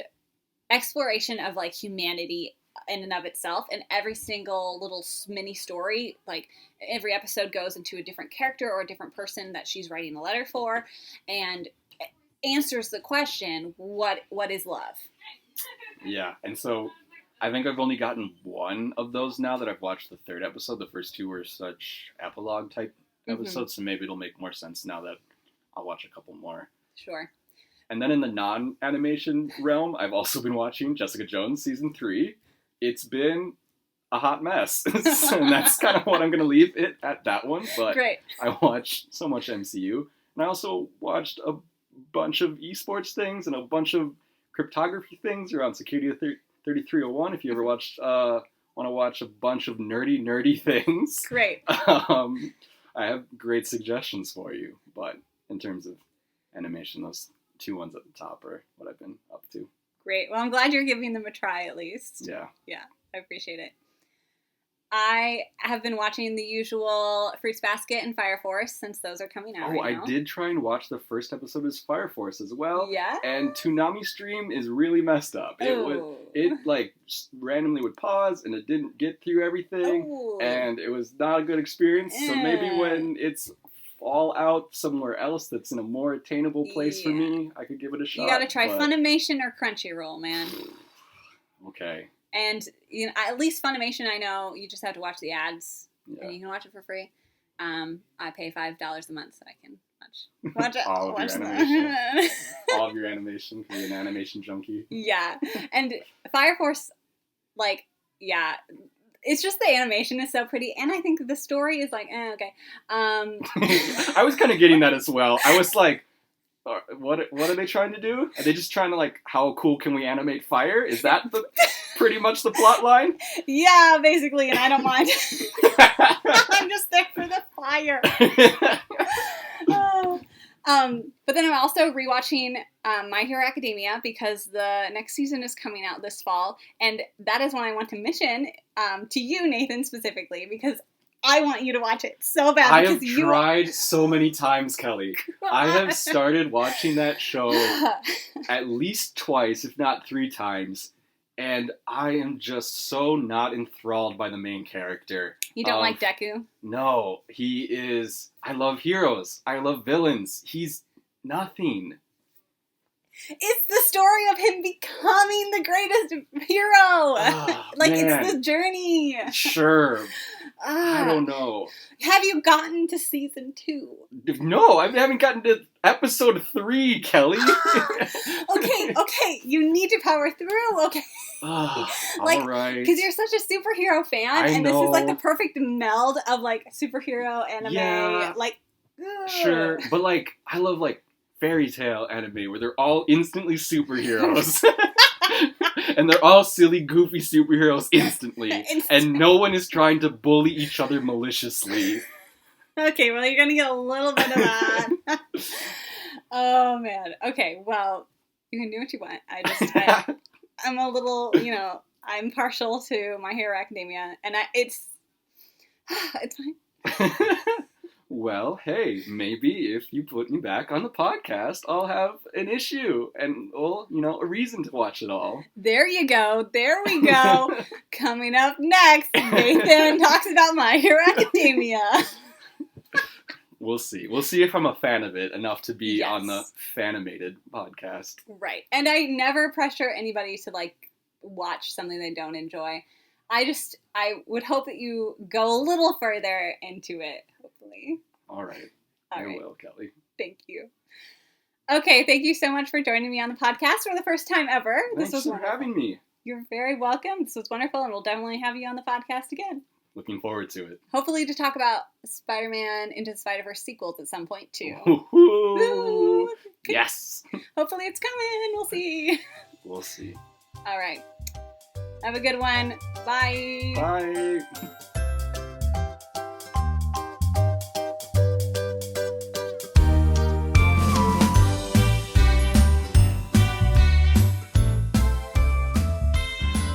exploration of like humanity in and of itself, and every single little mini story, like every episode goes into a different character or a different person that she's writing a letter for, and answers the question, what is love? Yeah, and so I think I've only gotten one of those now that I've watched the 3rd episode. The first 2 were such epilogue type episodes, so maybe it'll make more sense now that I'll watch a couple more. Sure. And then in the non-animation realm, I've also been watching Jessica Jones Season 3. It's been a hot mess. And that's kind of what I'm going to leave it at, that one. But Great. I watched so much MCU. And I also watched a bunch of esports things and a bunch of cryptography things around Security 3301. If you ever want to watch a bunch of nerdy things. Great. I have great suggestions for you. But in terms of animation, those 2 ones at the top are what I've been up to. Great. Well, I'm glad you're giving them a try at least. Yeah. Yeah, I appreciate it. I have been watching the usual Fruits Basket and Fire Force since those are coming out right now. I did try and watch the first episode of Fire Force as well. Yeah? And Toonami Stream is really messed up. It like just randomly would pause and it didn't get through everything. Ooh. And it was not a good experience. So maybe when it's all out somewhere else that's in a more attainable place for me, I could give it a shot. You gotta try Funimation or Crunchyroll, man. Okay. And at least Funimation, I know you just have to watch the ads, and you can watch it for free. I pay $5 a month so I can watch it. All of your animation. All of your animation. You're an animation junkie. Yeah, and Fire Force, it's just the animation is so pretty, and I think the story is like, okay. I was kind of getting that as well. I was like, what are they trying to do? Are they just trying to like, how cool can we animate fire? Is that pretty much the plot line? Yeah, basically, and I don't mind. I'm just there for the fire. But then I'm also rewatching My Hero Academia because the next season is coming out this fall, and that is one I want to mention to you, Nathan, specifically, because I want you to watch it so bad. I have tried so many times, Kelly. I have started watching that show at least twice, if not 3 times, and I am just so not enthralled by the main character. You don't like Deku? No, he is... I love heroes. I love villains. He's nothing. It's the story of him becoming the greatest hero. Oh, man. It's the journey. Sure. I don't know. Have you gotten to season 2? No, I haven't gotten to episode 3, Kelly. Okay. You need to power through. Okay. All right. Because you're such a superhero fan, this is the perfect meld of superhero anime. Yeah. Sure, but I love fairy tale anime where they're all instantly superheroes. And they're all silly, goofy superheroes instantly. And no one is trying to bully each other maliciously. Okay, well, you're going to get a little bit of that. Oh, man. Okay, well, you can do what you want. I'm a little, I'm partial to My Hero Academia. And it's fine. Well, hey, maybe if you put me back on the podcast, I'll have an issue and, a reason to watch it all. There you go. There we go. Coming up next, Nathan talks about My Hero Academia. We'll see. We'll see if I'm a fan of it enough to be on the Fanimated podcast. Right. And I never pressure anybody to, watch something they don't enjoy. I would hope that you go a little further into it, hopefully. All right. I will, Kelly. Thank you. Okay, thank you so much for joining me on the podcast for the first time ever. Thanks for having me. You're very welcome. This was wonderful, and we'll definitely have you on the podcast again. Looking forward to it. Hopefully to talk about Spider-Man Into the Spider-Verse sequels at some point, too. Ooh. Yes! Hopefully it's coming. We'll see. We'll see. All right. Have a good one. Bye. Bye.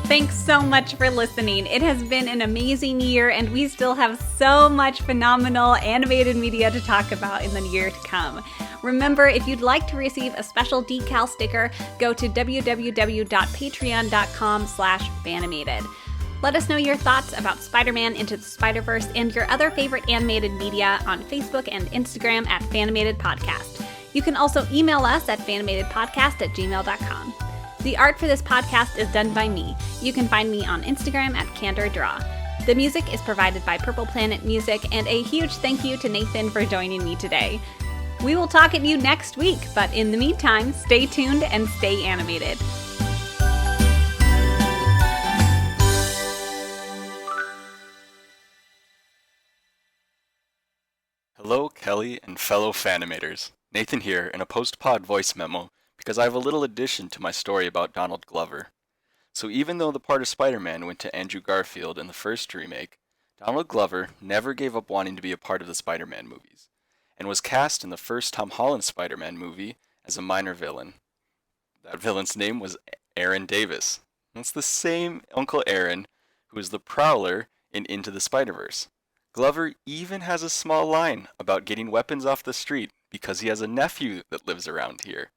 Thanks so much for listening. It has been an amazing year, and we still have so much phenomenal animated media to talk about in the year to come. Remember, if you'd like to receive a special decal sticker, go to www.patreon.com/Fanimated. Let us know your thoughts about Spider-Man Into the Spider-Verse and your other favorite animated media on Facebook and Instagram at Fanimated Podcast. You can also email us at fanimatedpodcast@gmail.com. The art for this podcast is done by me. You can find me on Instagram at CandorDraw. The music is provided by Purple Planet Music, and a huge thank you to Nathan for joining me today. We will talk at you next week, but in the meantime, stay tuned and stay animated. Hello, Kelly and fellow Fanimators. Nathan here in a post-pod voice memo because I have a little addition to my story about Donald Glover. So even though the part of Spider-Man went to Andrew Garfield in the first remake, Donald Glover never gave up wanting to be a part of the Spider-Man movies, and was cast in the first Tom Holland Spider-Man movie as a minor villain. That villain's name was Aaron Davis. That's the same Uncle Aaron who is the Prowler in Into the Spider-Verse. Glover even has a small line about getting weapons off the street because he has a nephew that lives around here.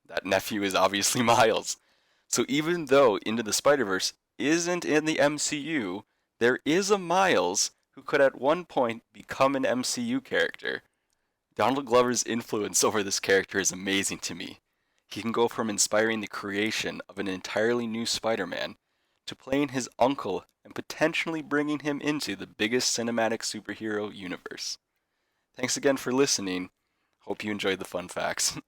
That nephew is obviously Miles. So even though Into the Spider-Verse isn't in the MCU, there is a Miles who could at one point become an MCU character. Donald Glover's influence over this character is amazing to me. He can go from inspiring the creation of an entirely new Spider-Man to playing his uncle and potentially bringing him into the biggest cinematic superhero universe. Thanks again for listening. Hope you enjoyed the fun facts.